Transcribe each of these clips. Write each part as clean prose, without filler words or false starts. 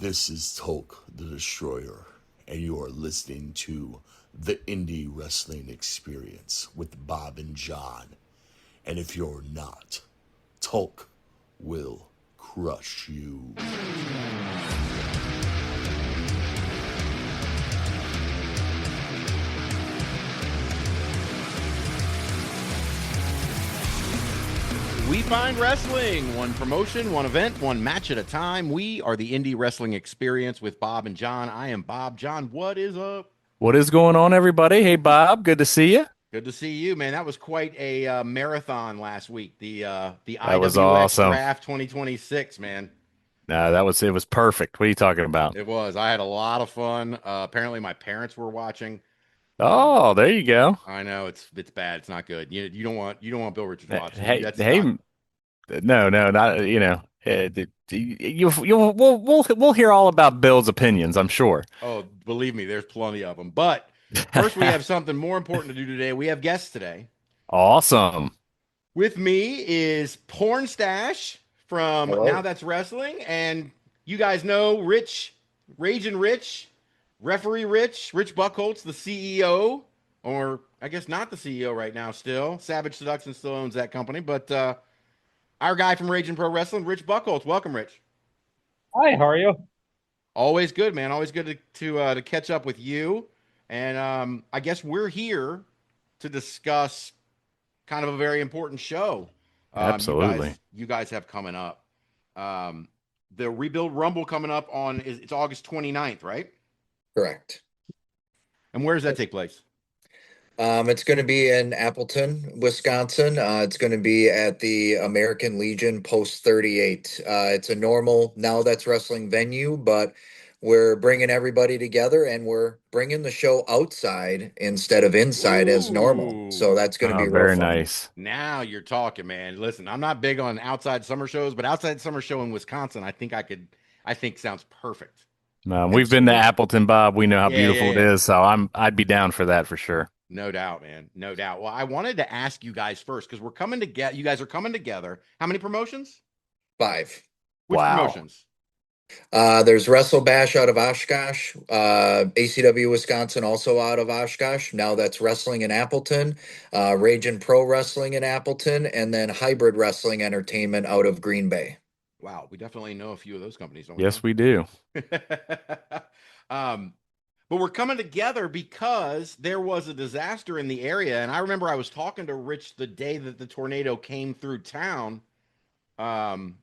This is Tolk the Destroyer, and you are listening to the Indie Wrestling Experience with Bob and John. And if you're not, Tolk will crush you. We find wrestling, one promotion, one event, one match at a time. We are the Indie Wrestling Experience with Bob and John. I am Bob. John, what is up? What is going on, everybody? Hey, Bob, good to see you. Good to see you, man. That was quite a marathon last week. The That was IWX awesome. Draft 2026, man. No, it was perfect. What are you talking about? It was. I had a lot of fun. Apparently, my parents were watching. Uh, Oh, there you go. I know it's bad. It's not good. You don't want Bill Richards watching. Hey, That's hey, not. no, not we'll hear all about Bill's opinions, I'm sure. Oh, believe me, there's plenty of them. But first, we have something more important to do today. We have guests today. Awesome. With me is Pornstache from Now Hello. That's Wrestling, and you guys know Ragin Rich Buchholtz, the CEO, or I guess not the CEO right now. Still, Savage Seduction still owns that company, but our guy from Ragin Pro Wrestling, Rich Buchholtz. Welcome, Rich. Hi, how are you? Always good, man. Always good to catch up with you. And I guess we're here to discuss kind of a very important show. Absolutely. You guys have coming up. The Rebuild Rumble coming up it's August 29th, right? Correct. And where does that take place? It's going to be in Appleton, Wisconsin. It's going to be at the American Legion Post 38. It's a normal Now That's Wrestling venue, but we're bringing everybody together and we're bringing the show outside instead of inside as normal. So Ooh. that's going to Oh, be real very fun. nice. Now you're talking, man. Listen, I'm not big on outside summer shows, but outside summer show in Wisconsin, I think sounds perfect. We've been to Absolutely. Appleton, Bob. We know how Yeah, yeah, beautiful it yeah. is, so I'd be down for that for sure. No doubt, man. No doubt. Well, I wanted to ask you guys first because we're coming together. You guys are coming together. How many promotions? 5. Which Wow. promotions? There's Wrestle Bash out of Oshkosh, ACW Wisconsin also out of Oshkosh. Now that's wrestling in Appleton, Ragin Pro Wrestling in Appleton, and then Hybrid Wrestling Entertainment out of Green Bay. Wow, we definitely know a few of those companies, don't we, Yes, John? we do. um, but we're coming together because there was a disaster in the area, and I remember I was talking to Rich the day that the tornado came through town. Um,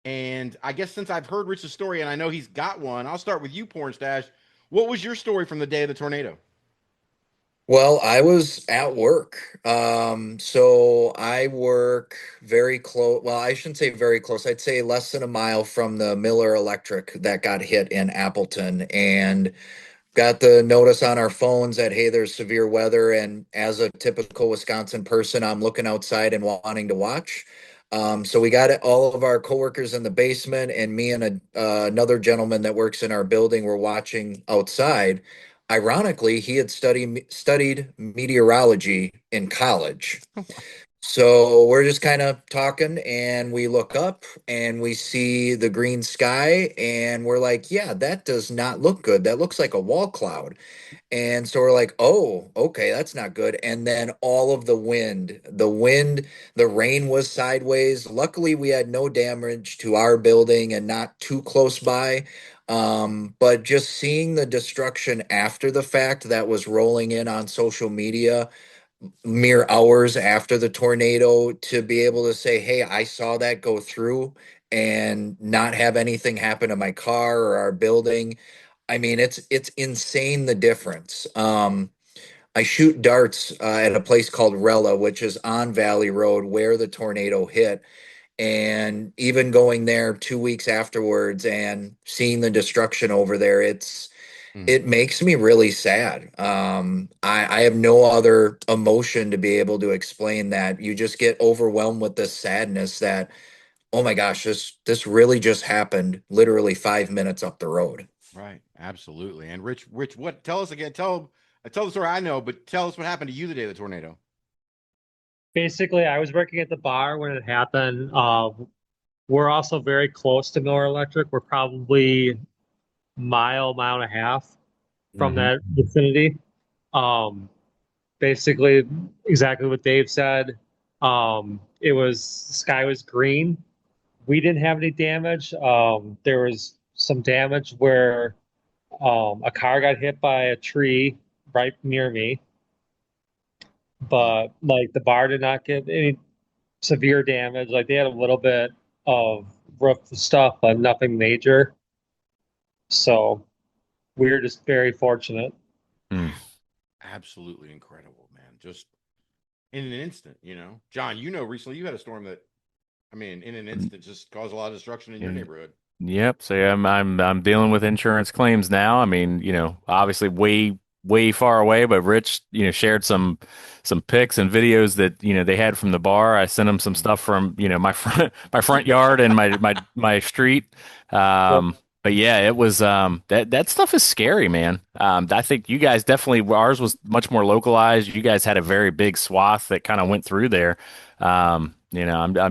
and I guess since I've heard Rich's story and I know he's got one, I'll start with you, Pornstache. What was your story from the day of the tornado? Well, I was at work. So I work very close. Well, I shouldn't say very close. I'd say less than a mile from the Miller Electric that got hit in Appleton. And got the notice on our phones that, hey, there's severe weather. And as a typical Wisconsin person, I'm looking outside and wanting to watch. So we got all of our coworkers in the basement, and me and another gentleman that works in our building were watching outside. Ironically, he had studied meteorology in college. So we're just kind of talking, and we look up and we see the green sky, and we're like, yeah, that does not look good. That looks like a wall cloud. And so we're like, oh, okay, that's not good. And then all of the rain was sideways. Luckily, we had no damage to our building and not too close by. But just seeing the destruction after the fact that was rolling in on social media mere hours after the tornado, to be able to say, hey, I saw that go through and not have anything happen to my car or our building. I mean, it's insane the difference. I shoot darts at a place called Rella, which is on Valley Road where the tornado hit. And even going there 2 weeks afterwards and seeing the destruction over there, Mm. it makes me really sad. I have no other emotion to be able to explain that. You just get overwhelmed with this sadness that, oh my gosh, this really just happened literally 5 minutes up the road. Right, absolutely. And Rich, what? Tell us again. Tell the story I know, but tell us what happened to you the day of the tornado. Basically, I was working at the bar when it happened. We're also very close to Miller Electric. We're probably mile and a half from Mhm. that vicinity. Um, Basically, exactly what Dave said. It was the sky was green. We didn't have any damage. There was some damage where a car got hit by a tree right near me, but like the bar did not get any severe damage. Like they had a little bit of roof stuff, but nothing major. So we were just very fortunate. Mm. Absolutely incredible, man. Just in an instant, you know. John, you know, recently you had a storm that, I mean, in an instant just caused a lot of destruction in your Yeah. neighborhood. Yep. So yeah, I'm dealing with insurance claims now. I mean, obviously way far away, but Rich, shared some pics and videos that they had from the bar. I sent him some Mm. stuff from my front yard and my street. Yep. But yeah, it was that stuff is scary, man. I think you guys definitely ours was much more localized. You guys had a very big swath that kind of went through there. I'm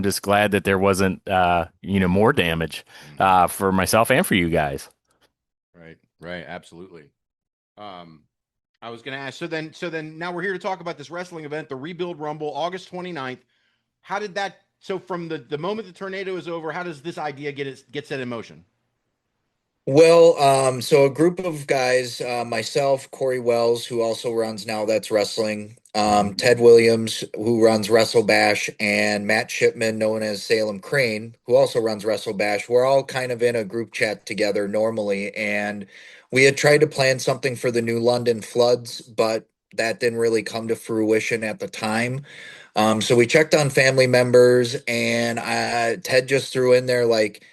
just glad that there wasn't more damage Mhm. for myself and for you guys. Right, right, absolutely. Um, I was going to ask, so then now we're here to talk about this wrestling event, the Rebuild Rumble, August 29th. How did that, so from the moment the tornado is over, how does this idea get set in motion? Well, so a group of guys, myself, Corey Wells, who also runs Now That's Wrestling, Ted Williams, who runs Wrestle Bash, and Matt Shipman, known as Salem Crane, who also runs Wrestle Bash. We're all kind of in a group chat together normally, and we had tried to plan something for the New London floods, but that didn't really come to fruition at the time. So we checked on family members, and Ted just threw in there like,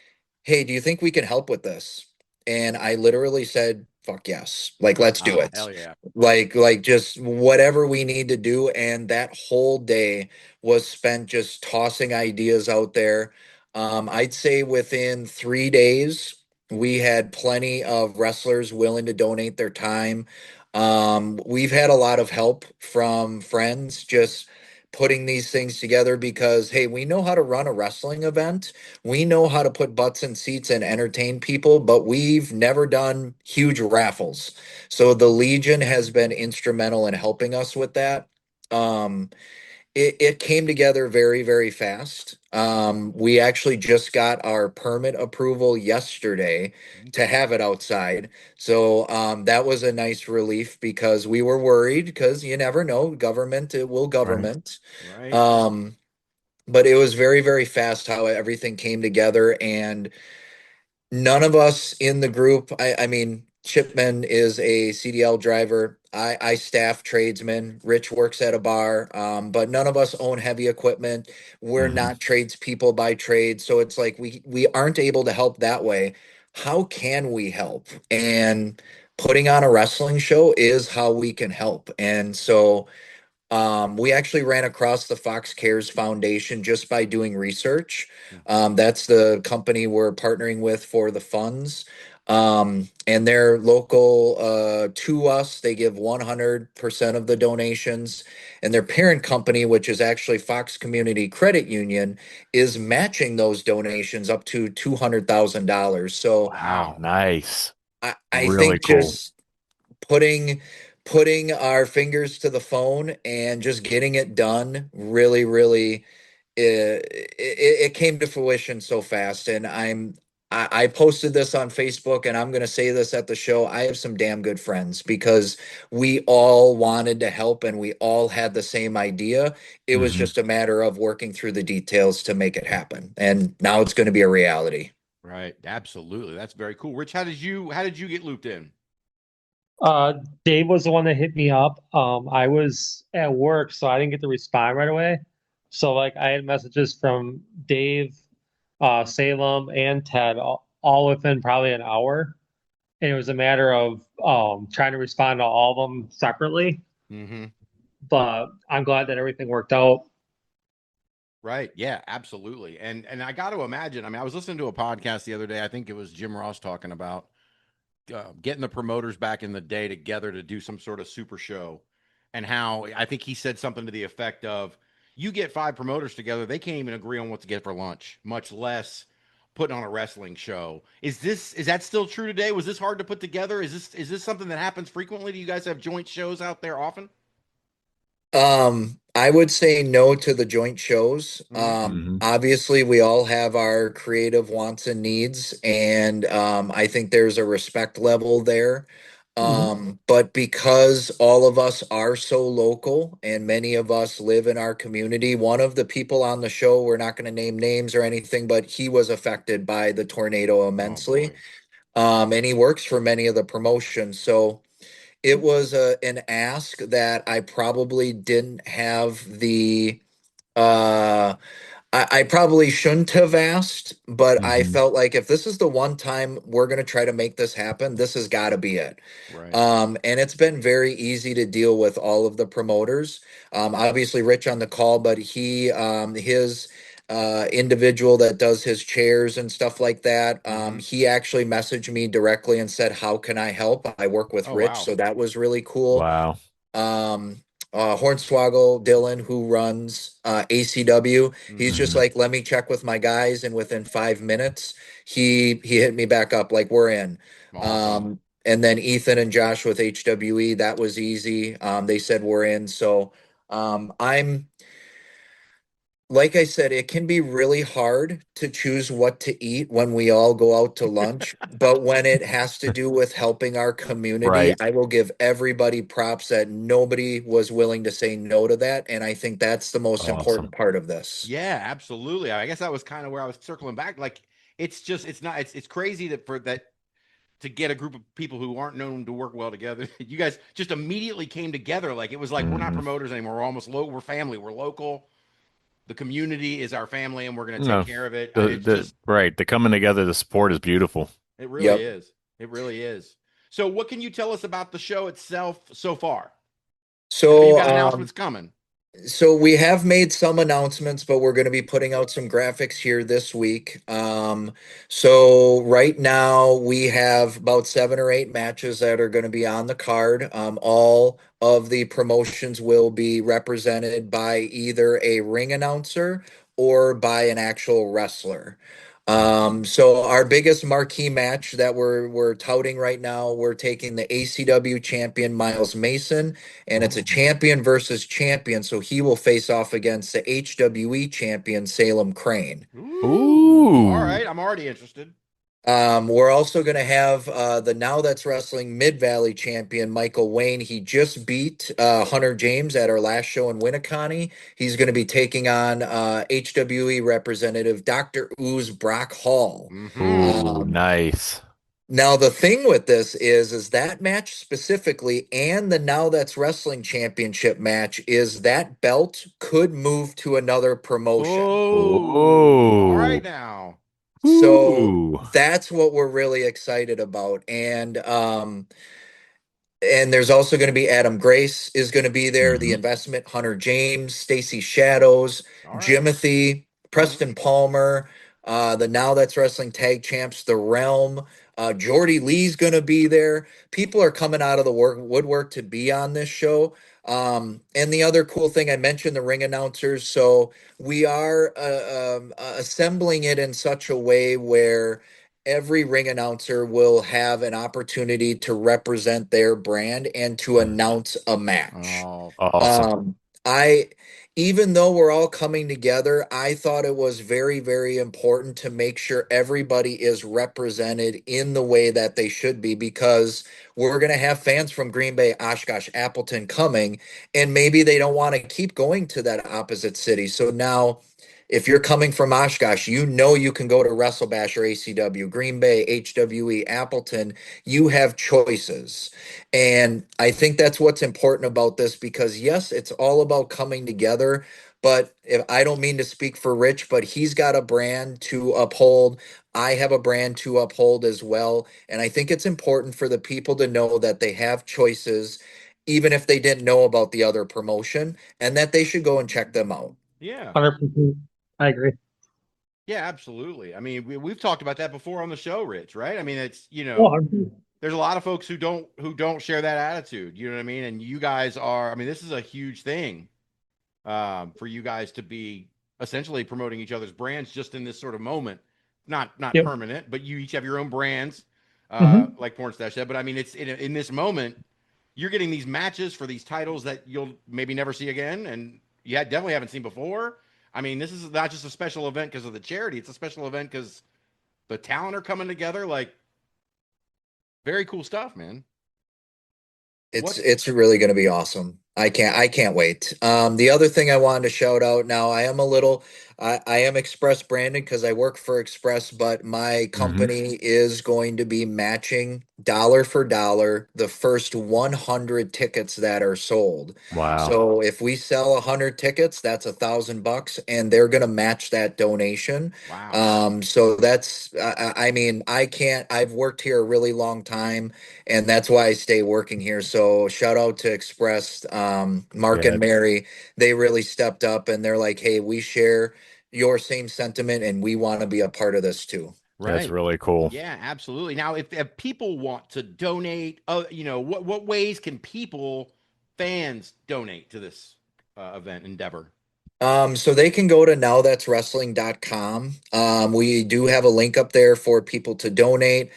"Hey, do you think we can help with this?" And I literally said, "Fuck yes! Like, let's do it. Hell yeah. Like just whatever we need to do." And that whole day was spent just tossing ideas out there. I'd say within 3 days, we had plenty of wrestlers willing to donate their time. We've had a lot of help from friends just putting these things together because, hey, we know how to run a wrestling event. We know how to put butts in seats and entertain people, but we've never done huge raffles. So the Legion has been instrumental in helping us with that. Um, it came together very, very fast. We actually just got our permit approval yesterday to have it outside. So that was a nice relief because we were worried because you never know, government, it will Right. government. Right. Um, but it was very, very fast how everything came together. And none of us in the group, I mean, Chipman is a CDL driver. I staff tradesmen. Rich works at a bar, but none of us own heavy equipment. We're Hmm. not tradespeople by trade. So it's like we aren't able to help that way. How can we help? And putting on a wrestling show is how we can help. And so we actually ran across the Fox Cares Foundation just by doing research. That's the company we're partnering with for the funds. And they're local to us. They give 100% of the donations. And their parent company, which is actually Fox Community Credit Union, is matching those donations up to $200,000. So Wow. Wow. Nice. I Really think cool. just putting putting our fingers to the phone and just getting it done really it came to fruition so fast. And I posted this on Facebook, and I'm going to say this at the show. I have some damn good friends because we all wanted to help and we all had the same idea. It was Hmm. just a matter of working through the details to make it happen, and now it's going to be a reality. Right. Absolutely. That's very cool. Rich, how did you get looped in? Uh, Dave was the one that hit me up. I was at work, so I didn't get to respond right away. So like I had messages from Dave, Salem, and Ted all within probably an hour. And it was a matter of trying to respond to all of them separately. Mm-hmm. But I'm glad that everything worked out. Right. Yeah, absolutely. And I got to imagine, I mean, I was listening to a podcast the other day. I think it was Jim Ross talking about getting the promoters back in the day together to do some sort of super show, and how I think he said something to the effect of, you get five promoters together, they can't even agree on what to get for lunch, much less putting on a wrestling show. Is that still true today? Was this hard to put together? Is this something that happens frequently? Do you guys have joint shows out there often? I would say no to the joint shows. Mm-hmm. Obviously, we all have our creative wants and needs, and I think there's a respect level there. But because all of us are so local and many of us live in our community, one of the people on the show, we're not going to name names or anything, but he was affected by the tornado Oh immensely. boy. And he works for many of the promotions. So it was an ask that I probably didn't have uh, I probably shouldn't have asked, but I Hmm. felt like if this is the one time we're going to try to make this happen, this has got to be it. Right. And it's been very easy to deal with all of the promoters. Obviously, Rich on the call, but his individual that does his chairs and stuff like that, Mm-hmm. he actually messaged me directly and said, "How can I help?" I work with Oh Rich, wow. so that was really cool. Wow. Um, Hornswoggle Dylan, who runs ACW, he's Mm-hmm. just Hmm. like, "Let me check with my guys," and within 5 minutes, he hit me back up like we're in. Awesome. And then Ethan and Josh with HWE, that was easy. They said we're in, so I'm like I said, it can be really hard to choose what to eat when we all go out to lunch. But when it has to do with helping our community, Right. I will give everybody props that nobody was willing to say no to that. And I think that's the most Awesome. important part of this. Yeah, absolutely. I guess that was kind of where I was circling back. Like, it's not, it's crazy that for that to get a group of people who aren't known to work well together. You guys just immediately came together. Like, it was like, we're not Hmm. promoters anymore. We're almost low. We're family. We're local. The community is our family, and we're going to take No, care of it. the It's the just, right. The coming together, the support is beautiful. it really Yep. is. It really is. So, what can you tell us about the show itself so far? I know you So, got announcements coming. So we have made some announcements, but we're going to be putting out some graphics here this week. So right now we have about 7 or 8 matches that are going to be on the card. All of the promotions will be represented by either a ring announcer or by an actual wrestler. So our biggest marquee match that we're touting right now, we're taking the ACW champion Miles Mason, and it's a champion versus champion. So he will face off against the HWE champion Salem Crane. Ooh, all Ooh. right. I'm already interested. We're also going to have the Now That's Wrestling Mid Valley champion Michael Wayne. He just beat Hunter James at our last show in Winneconne. He's going to be taking on HWE representative Dr. Ooze Brock Hall. Mm-hmm. Ooh, Um, nice. Now the thing with this is that match specifically and the Now That's Wrestling Championship match is that belt could move to another promotion. Oh, all right Oh. now. So Ooh. that's what we're really excited about. And there's also going to be Adam Grace is going to be there, the Hmm. investment, Hunter James, Stacy Shadows, All right. Jimothy, Preston Palmer, the Now That's Wrestling Tag Champs, The Realm. Jordy Lee's going to be there. People are coming out of the woodwork to be on this show. And the other cool thing, I mentioned the ring announcers. So we are assembling it in such a way where every ring announcer will have an opportunity to represent their brand and to announce a match. Oh, Awesome. Um, I, even though we're all coming together, I thought it was very, very important to make sure everybody is represented in the way that they should be because we're going to have fans from Green Bay, Oshkosh, Appleton coming, and maybe they don't want to keep going to that opposite city. So now, if you're coming from Oshkosh, you know you can go to WrestleBash or ACW, Green Bay, HWE, Appleton. You have choices. And I think that's what's important about this because, yes, it's all about coming together. But if I don't mean to speak for Rich, but he's got a brand to uphold. I have a brand to uphold as well. And I think it's important for the people to know that they have choices, even if they didn't know about the other promotion, and that they should go and check them out. yeah. 100%. I agree. Yeah, absolutely. I mean, we've talked about that before on the show, Rich, right? I mean, it's, Oh, 100%. there's a lot of folks who don't share that attitude. You know what I mean? And you guys are, I mean, this is a huge thing for you guys to be essentially promoting each other's brands just in this sort of moment. not Yep. permanent, but you each have your own brands, Mhm. like Pornstache said. But I mean, it's in this moment, you're getting these matches for these titles that you'll maybe never see again, and you definitely haven't seen before. I mean, this is not just a special event because of the charity; it's a special event because the talent are coming together. Like, very cool stuff, man. It's What? it's really going to be awesome. I can't wait. The other thing I wanted to shout out now, I am Express branded because I work for Express, but my Hmm. company is going to be matching dollar for dollar the first 100 tickets that are sold. Wow. So if we sell 100 tickets, that's $1,000, and they're going to match that donation. Wow. So I mean, I can't. I've worked here a really long time, and that's why I stay working here. So shout out to Express, Mark Yeah, and Mary. They really stepped up, and they're like, "Hey, we share your same sentiment, and we want to be a part of this too." that's Right. really cool. Yeah, absolutely. Now, if people want to donate, what ways can fans donate to this event endeavor? So they can go to nowthat'swrestling.com. We do have a link up there for people to donate.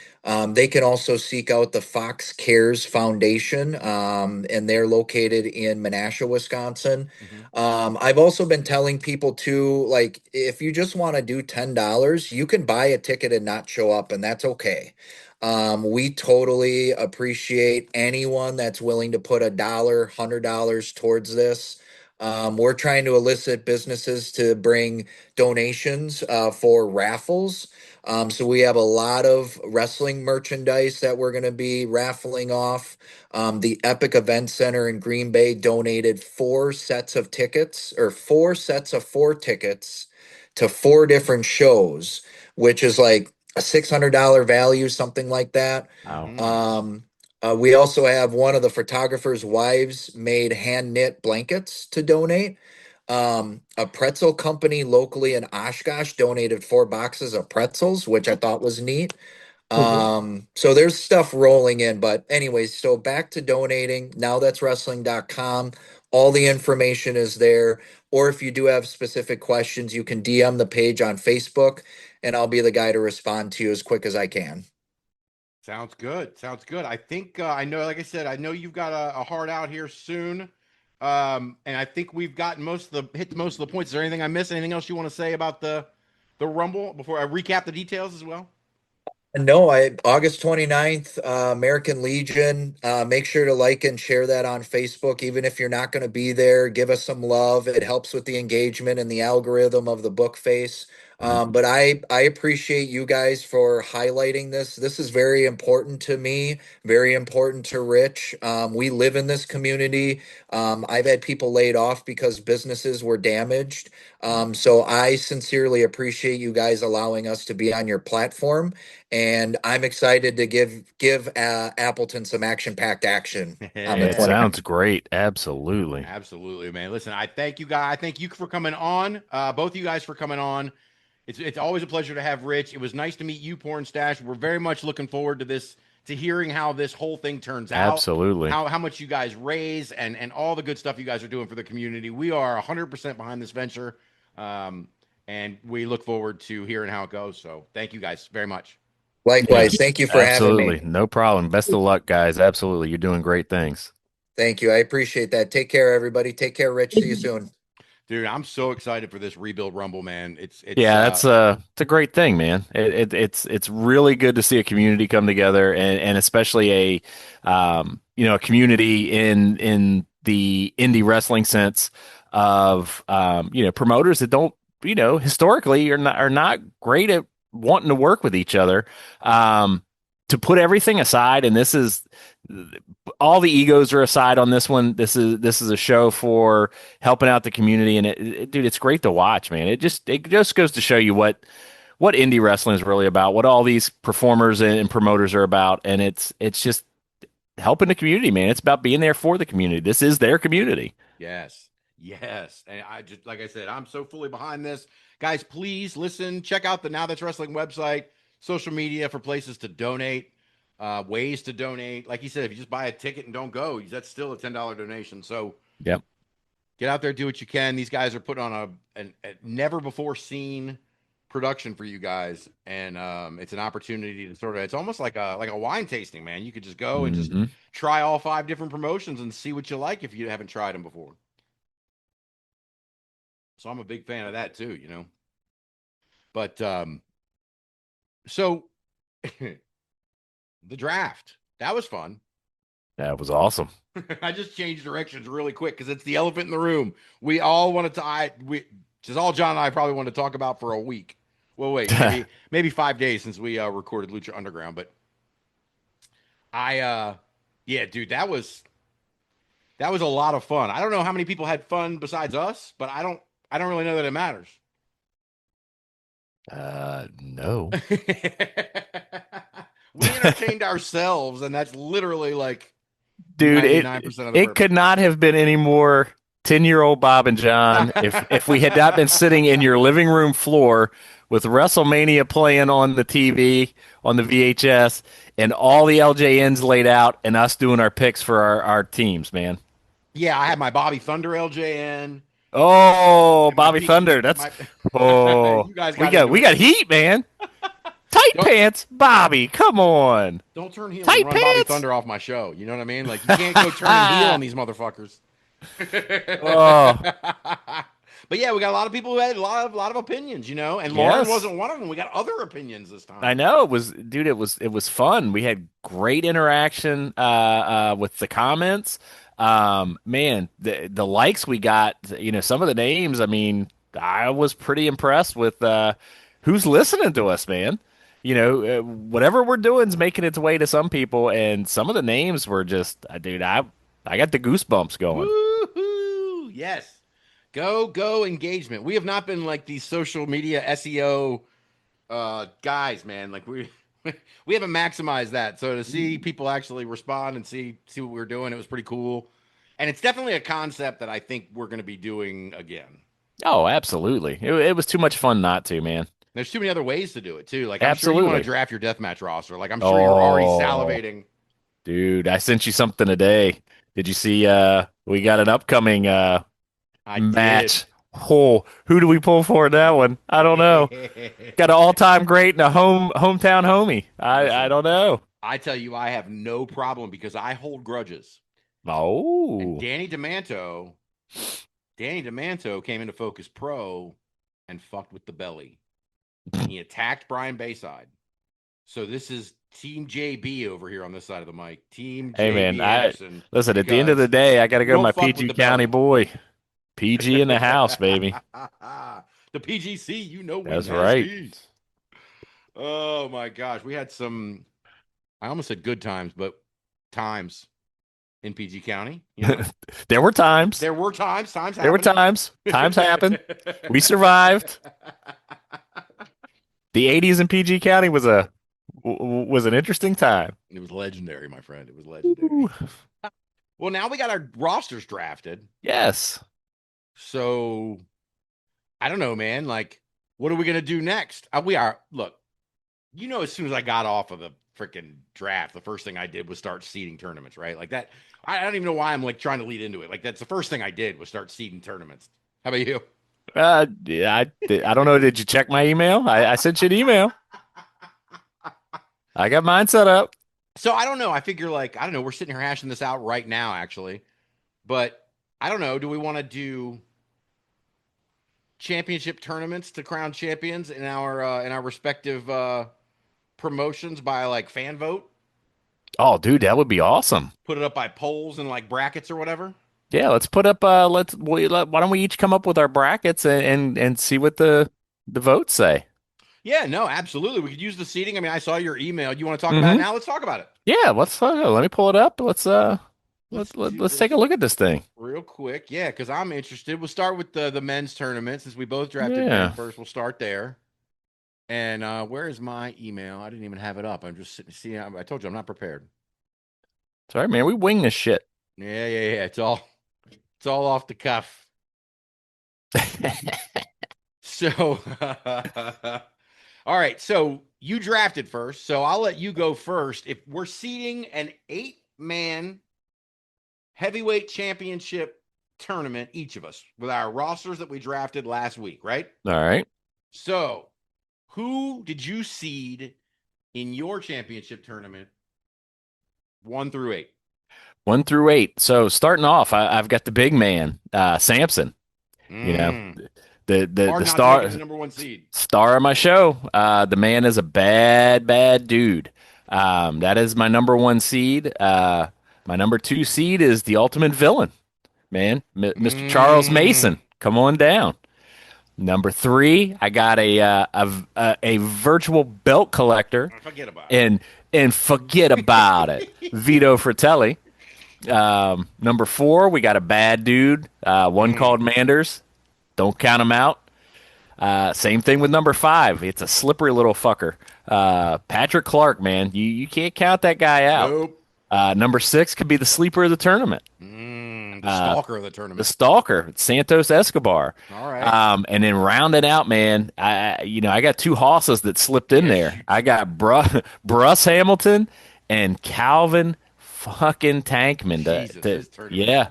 They can also seek out the Fox Cares Foundation, and they're located in Menasha, Wisconsin. Hmm. I've also been telling people too, like, if you just want to do $10, you can buy a ticket and not show up, and that's okay. We totally appreciate anyone that's willing to put $100 towards this. We're trying to elicit businesses to bring donations for raffles. So we have a lot of wrestling merchandise that we're going to be raffling off. The Epic Event Center in Green Bay donated 4 sets of 4 tickets to 4 different shows, which is like a $600 value, something like that. Wow. Mm. Um, we also have one of the photographers' wives made hand knit blankets to donate. A pretzel company locally in Oshkosh donated 4 boxes of pretzels, which I thought was neat. Oh, cool. So there's stuff rolling in, but anyways, so back to donating. Now that's wrestling.com. All the information is there. Or if you do have specific questions, you can DM the page on Facebook, and I'll be the guy to respond to you as quick as I can. Sounds good. Sounds good. I think I know. Like I said, I know you've got a hard out here soon, and I think we've gotten hit most of the points. Is there anything I missed? Anything else you want to say about the Rumble before I recap the details as well? No, August 29th, American Legion. Make sure to like and share that on Facebook. Even if you're not going to be there, give us some love. It helps with the engagement and the algorithm of the book face. Mhm. But I appreciate you guys for highlighting this. This is very important to me, very important to Rich. We live in this community. I've had people laid off because businesses were damaged. So I sincerely appreciate you guys allowing us to be on your platform, and I'm excited to give Appleton some action-packed action on the It Yeah. 29th. sounds great. Absolutely. Absolutely, man. Listen, I thank you guys. I thank you for coming on. Both of you guys for coming on. It's always a pleasure to have Rich. It was nice to meet you, Pornstache. We're very much looking forward to this, to hearing how this whole thing turns out, Absolutely. how much you guys raise, and all the good stuff you guys are doing for the community. We are 100% behind this venture, um, and we look forward to hearing how it goes. So thank you guys very much. Likewise, Yes. thank you for having me. Absolutely. No problem. Best of luck, guys. Absolutely. You're doing great things. Thank you. I appreciate that. Take care, everybody. Take care, Rich. See you soon. Dude, I'm so excited for this rebuild Rumble, man. Yeah, it's a great thing, man. It's really good to see a community come together, and especially a community in the indie wrestling sense of promoters that don't, historically are not great at wanting to work with each other. To put everything aside, and this is all the egos are aside on this one. This is a show for helping out the community, and dude, it's great to watch, man. It just goes to show you what indie wrestling is really about, what all these performers and promoters are about, and it's just helping the community, man. It's about being there for the community. This is their community. Yes. Yes. And I just, like I said, I'm so fully behind this. Guys, please listen, check out the Now That's Wrestling website, social media for places to donate, ways to donate. Like you said, if you just buy a ticket and don't go, that's still a $10 donation. So Yep. get out there, do what you can. These guys are putting on a never before seen production for you guys, and it's an opportunity to sort of, it's almost like a wine tasting, man. You could just go and just Mhm. try all 5 different promotions and see what you like if you haven't tried them before. So I'm a big fan of that too, you know. But so the draft, that was fun. That was awesome. I just changed directions really quick because it's the elephant in the room. We all wanted to, just all John and I probably want to talk about for a week. Well, wait, maybe 5 days since we recorded Lucha Underground, but yeah, dude, that was a lot of fun. I don't know how many people had fun besides us, but I don't really know that it matters. No. We entertained ourselves, and that's literally like Dude, 99% of the it purpose. could not have been any more 10-year-old Bob and John if we had not been sitting in your living room floor with WrestleMania playing on the TV, on the VHS, and all the LJNs laid out and us doing our picks for our teams, man. Yeah, I had my Bobby Thunder LJN Oh, and my Bobby PG. Thunder. That's My, oh you guys we got got into we it. got heat, man. Tight Don't pants, Bobby. Come on. don't turn heel and Tight run Bobby pants. Thunder off my show. You know what I mean? Like, you can't go turning heel on these motherfuckers. Oh, But yeah, we got a lot of people who had a lot of opinions, you know, and Lauren yes. wasn't one of them. We got other opinions this time. I know it was, dude. It was fun. We had great interaction with the comments. Man, the likes we got. You know, some of the names. I mean, I was pretty impressed with who's listening to us, man. You know, whatever we're doing is making its way to some people, and some of the names were just, dude. I got the goosebumps going. Woohoo! Yes. Go engagement. We have not been like these social media SEO guys, man. Like we haven't maximized that. So to see people actually respond and see what we're doing, it was pretty cool. And it's definitely a concept that I think we're going to be doing again. Oh, absolutely. It was too much fun not to, man. There's too many other ways to do it too. Like, I'm sure you want to Absolutely. draft your deathmatch roster. Like, I'm sure you're already Oh. salivating. Dude, I sent you something today. Did you see we got an upcoming I did. match. Oh, who do we pull for in that one? I don't know. Got an all-time great and a hometown homie. I Listen, don't know. I tell you, I have no problem because I hold grudges. And Oh. Danny DeManto came into Focus Pro and fucked with the belly. And he attacked Brian Bayside. So this is Team JB over here on this side of the mic. Team Hey man, JB I Anderson. listen, at the end of the Because day, I got to you go don't my fuck with PG the County belly. boy. PG in the house, baby. The PGC, you know we That's right. nasty. Oh my gosh. We had some, I almost said good times, but times in PG County. You know, There were times. there were times. Times There were happened. times. Times happened. We survived. The 80s in PG County was an interesting time. It was legendary, my friend. It was legendary. Ooh. Well, now we got our rosters drafted. Yes. So I don't know, man. Like, what are we gonna do next? Look, you know, as soon as I got off of the freaking draft, the first thing I did was start seeding tournaments, right? Like that. I don't even know why I'm like trying to lead into it. Like, that's the first thing I did was start seeding tournaments. How about you? Yeah, I don't know. Did you check my email? I sent you an email. I got mine set up. So I don't know. I figure, like, I don't know. We're sitting here hashing this out right now, actually. But I don't know. Do we want to do championship tournaments to crown champions in our respective promotions by like fan vote? Oh, dude, that would be awesome. Put it up by polls and like brackets or whatever. Yeah, let's put up. Why don't we each come up with our brackets and see what the votes say? Yeah, no, absolutely. We could use the seating. I mean, I saw your email. You want to talk about it Hmm. now? Let's talk about it. Yeah, let me pull it up. Let's do Let's take a this look at this thing. real quick. Yeah, because I'm interested. We'll start with the men's tournament since we both drafted men Yeah. first. We'll start there. And where is my email? I didn't even have it up. I'm just sitting. See, I told you I'm not prepared. Sorry, man. We wing this shit. Yeah. It's all off the cuff. So, all right. So you drafted first. So I'll let you go first. If we're seeding an 8-man heavyweight championship tournament, each of us with our rosters that we drafted last week, right? All right. So Who did you seed in your championship tournament 1 through 8? 1 through 8. So starting off, I've got the big man, Samson. You know, the Hard not star to make it the #1 seed. star of my show. The man is a bad dude. That is my #1 seed. My #2 seed is the ultimate villain, man, Mr. Charles Mason. Come on down. #3, I got a virtual belt collector. Forget about it. And forget about it, Vito Fratelli. #4, we got a bad dude, one called Manders. Don't count him out. Same thing with #5. It's a slippery little fucker. Patrick Clark, man. You can't count that guy out. Nope. #6 could be the sleeper of the tournament. The stalker of the tournament. The stalker, Santos Escobar. All right. And then rounding out, man, I got 2 hosses that slipped in there. I got Bruss Hamilton and Calvin fucking Tankman. Jesus, this tournament. Yeah,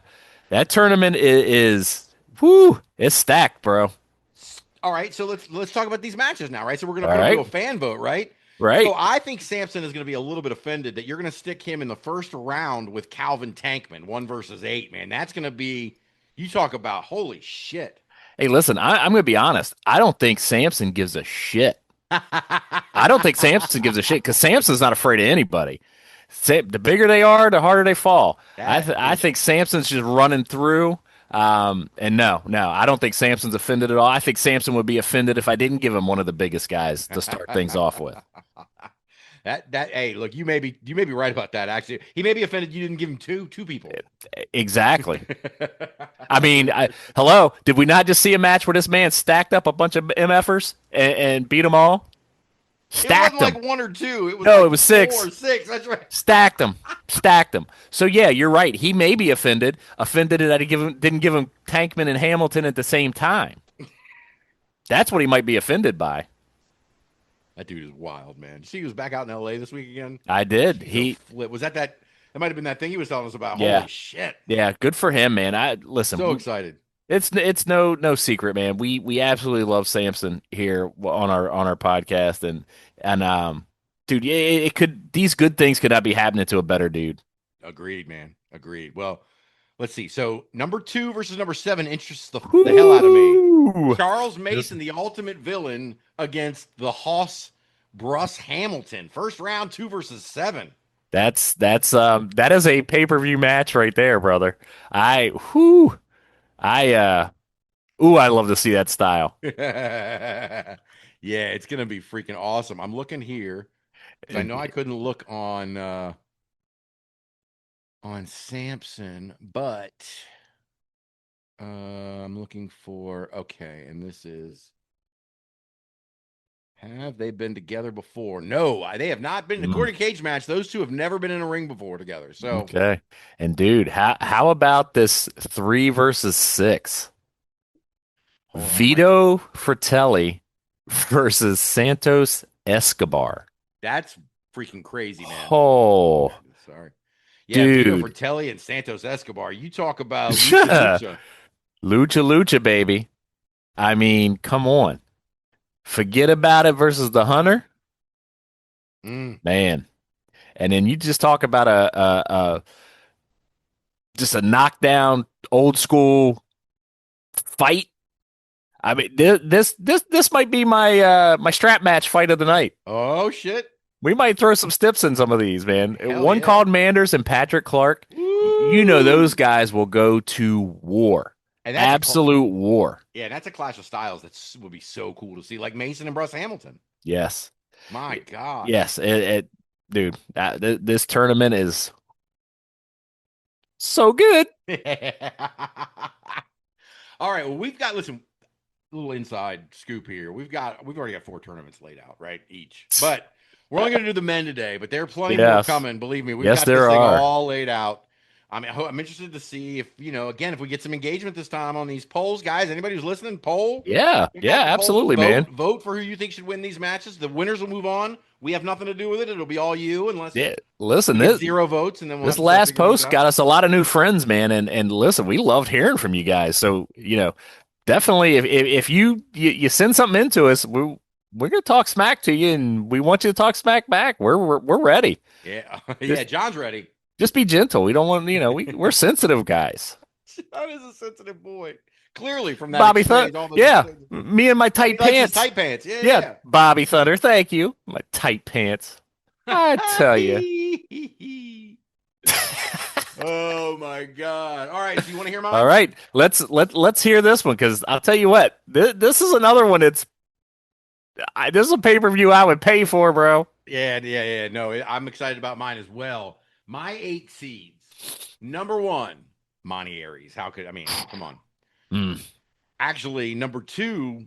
that tournament is whoo, it's stacked, bro. All right, so let's talk about these matches now, right? So we're gonna do a fan vote, right? Right. So I think Samson is going to be a little bit offended that you're going to stick him in the first round with Calvin Tankman, 1 versus 8, man. That's going to be, you talk about, holy shit. Hey, listen, I'm going to be honest. I don't think Samson gives a shit. I don't think Samson gives a shit because Samson's not afraid of anybody. The bigger they are, the harder they fall. I think Samson's just running through. And no, I don't think Samson's offended at all. I think Samson would be offended if I didn't give him one of the biggest guys to start things off with. Hey, look, you may be right about that. Actually, he may be offended you didn't give him two people. Exactly. I mean, hello, did we not just see a match where this man stacked up a bunch of MFers and beat them all? Stacked it wasn't like 1 or 2. It was it was 6. 4 or 6. That's right. Stacked them. So yeah, you're right. He may be offended that I didn't give him Tankman and Hamilton at the same time. That's what he might be offended by. That dude is wild, man. See, he was back out in L.A. this week again. I did. Was that might have been that thing he was telling us about. Yeah. Holy shit. Yeah, good for him, man. Listen. So excited. It's no secret, man. We absolutely love Samson here on our podcast, and dude, these good things could not be happening to a better dude. Agreed, man. Agreed. Well, let's see. So #2 versus #7 interests the hell out of me. Charles Mason, the ultimate villain, against the Hoss Bruss Hamilton. First round, 2 versus 7. That is a pay-per-view match right there, brother. I love to see that style. Yeah, it's gonna be freaking awesome. I'm looking here. I know I couldn't look on Samson, but I'm looking for and this is, have they been together before? No, they have not been. According to Cage Match, those two have never been in a ring before together. So okay, and dude, how about this 3 versus 6? Vito Fratelli versus Santos Escobar. That's freaking crazy, man. Oh, sorry. Yeah, dude. Vito Fratelli and Santos Escobar. You talk about lucha. Lucha, baby. I mean, come on. Forget about it versus the Hunter. Man. And then you just talk about a knockdown old school fight. I mean, this might be my my strap match fight of the night. Oh shit. We might throw some stips in some of these, man. Hell One yeah. called Manders and Patrick Clark. Woo! You know those guys will go to war. And Absolute war. Yeah, that's a clash of styles that would be so cool to see, like Mason and Bruss Hamilton. Yes. My God. Yes, dude. This tournament is so good. All right. Well, listen, little inside scoop here. We've already got 4 tournaments laid out, right? Each, but we're only going to do the men today. But there are plenty more coming. Believe me, we've got this thing all laid out. I mean, I'm interested to see if, again, if we get some engagement this time on these polls, guys. Anybody who's listening, poll. Yeah, absolutely, man. Vote for who you think should win these matches. The winners will move on. We have nothing to do with it. It'll be all you, unless listen, this 0 votes, and then this last post got us a lot of new friends, man. And listen, we loved hearing from you guys. So definitely, if you send something into us, we're gonna talk smack to you, and we want you to talk smack back. We're ready. Yeah, Just John's ready. just be gentle. We don't want we're sensitive guys. John is a sensitive boy. Clearly, from that Bobby exchange, Thunder, all those yeah, exchanges. me and my Oh, he tight likes his pants. tight pants. Yeah, Yeah, Bobby Thunder, thank you. My tight pants. I tell you. yeah. Oh my God! All right, so you want to hear All mine? right, let's hear this one because I'll tell you what, this is another one. This is a pay-per-view I would pay for, bro. Yeah. No, I'm excited about mine as well. My 8 seeds. Number 1, Monty Aries. Come on. Mm. Actually, number 2,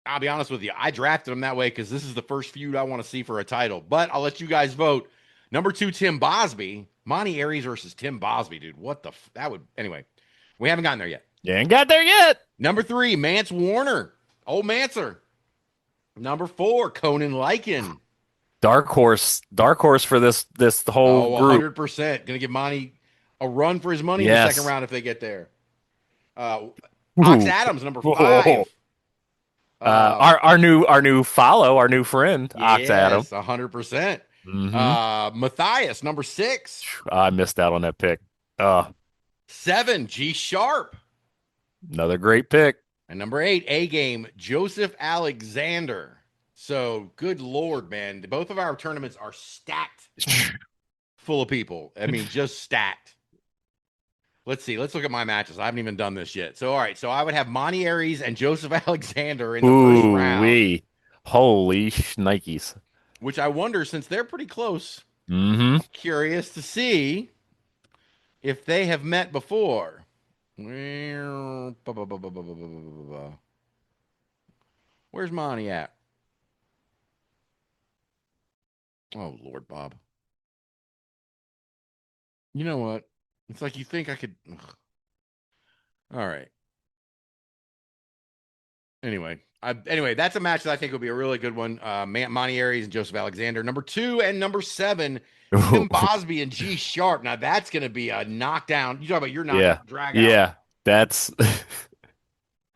I'll be honest with you, I drafted him that way because this is the first feud I want to see for a title. But I'll let you guys vote. Number 2, Tim Bosby. Monty Aries versus Tim Bosby, dude. What the that would anyway. We haven't gotten there yet. You ain't got there yet. Number 3, Mance Warner. Old Mancer. Number 4, Conan Lycan. Dark horse for this whole group. 100%. Gonna give Monty a run for his money in the Yes. second round if they get there. Ox Ooh. Adams, number Whoa. 5. Our new follow, our new friend, Ox Adam. 100%. Mm-hmm. Matthias, number 6. I missed out on that pick. 7, G Sharp. Another great pick. And number 8, A Game, Joseph Alexander. So, good Lord, man. Both of our tournaments are stacked full of people. I mean, just stacked. Let's see. Let's look at my matches. I haven't even done this yet. So, all right. So, I would have Monty Aries and Joseph Alexander in the first round. Holy Nikes. Which I wonder, since they're pretty close, curious to see if they have met before. Where's Monty at? Oh, Lord, Bob. You know what? It's like you think I could. Ugh. All right. Anyway, that's a match that I think will be a really good one. Monty Aries and Joseph Alexander. Number 2 and number 7, Tim Bosby and G Sharp. Now that's going to be a knockdown. You talk about your knockdown drag out. Yeah, that's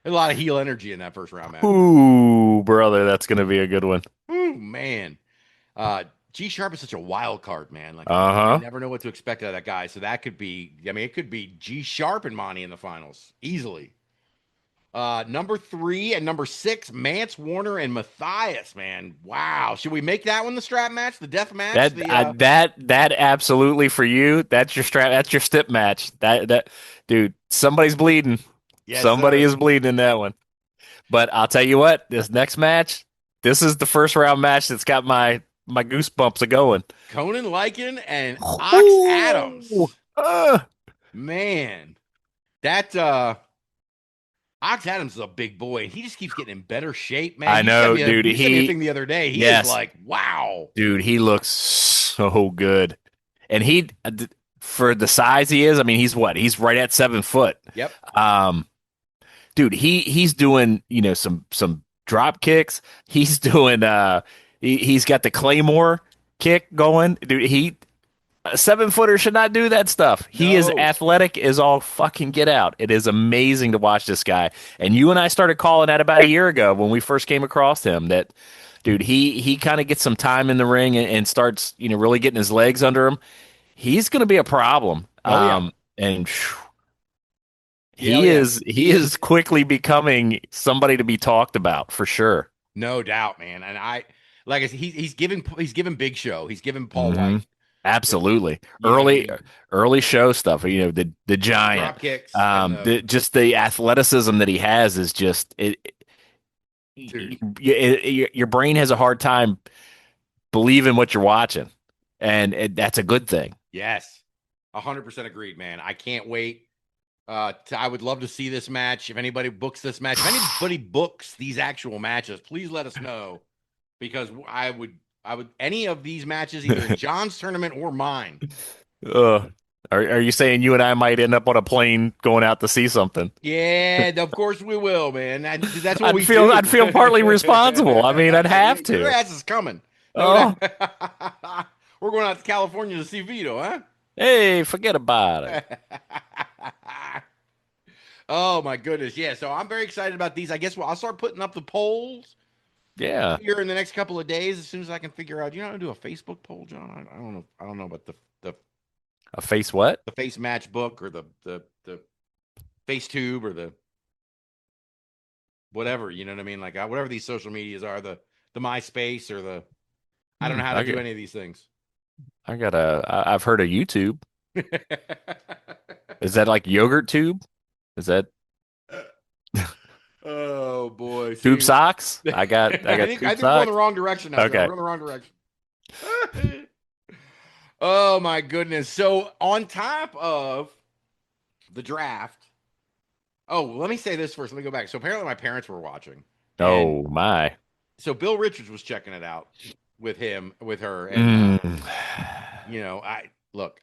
a lot of heel energy in that first round match. Ooh, brother, that's going to be a good one. Ooh, man. G Sharp is such a wild card, man. Like, you never know what to expect out of that guy. So that could be, it could be G Sharp and Monty in the finals easily. Number 3 and number 6, Mance Warner and Matthias, man. Wow. Should we make that one the strap match, the death match? That absolutely for you. That's your strap. That's your stip match. That dude, somebody's bleeding. Yes, somebody is bleeding in that one. But I'll tell you what, this next match, this is the first round match that's got my goosebumps are going. Conan Lycan and Ox Adams. Man, that Ox Adams is a big boy, and he just keeps getting in better shape, man. I know, dude. He sent me a thing the other day. He is like, wow, dude. He looks so good, and he, for the size he is, I mean, he's what? He's right at 7 foot. Yep. Dude, he's doing some drop kicks. He's doing he's got the Claymore kick going. Dude, a 7-footer should not do that stuff. He is athletic as all fucking get out. It is amazing to watch this guy. And you and I started calling that about a year ago when we first came across him. That dude, he kind of gets some time in the ring and starts really getting his legs under him. He's going to be a problem. And he is quickly becoming somebody to be talked about for sure. No doubt, man. And I said, he's given Big Show. He's given Paul White. Absolutely. Early show stuff, the giant drop kicks, just the athleticism that he has is just your brain has a hard time believing what you're watching, and that's a good thing. Yes. 100% agreed, man. I can't wait. I would love to see this match. If anybody books this match, if anybody books these actual matches, please let us know, because I would any of these matches, either in John's tournament or mine. Are you saying you and I might end up on a plane going out to see something? Yeah, of course we will, man. That's what I'd feel partly responsible. I mean, I'd have to. Your ass is coming. Oh. We're going out to California to see Vito, huh? Hey, forget about it. Oh my goodness, yeah. So I'm very excited about these. I guess I'll start putting up the polls Yeah. here in the next couple of days, as soon as I can figure out, how to do a Facebook poll, John. I don't know. I don't know about the A face what? the face match book or the face tube or the whatever. You know what I mean? Like whatever these social medias are, the MySpace or the I don't know how to do any of these things. I've heard of YouTube. Is that like yogurt tube? Is that Oh boy, tube see, socks? I got I think tube we're going socks. the wrong direction now. Okay. We're in the wrong direction. Oh my goodness! So on top of the draft, oh, let me say this first. Let me go back. So apparently my parents were watching, and Oh my. so Bill Richards was checking it out with her, and I look,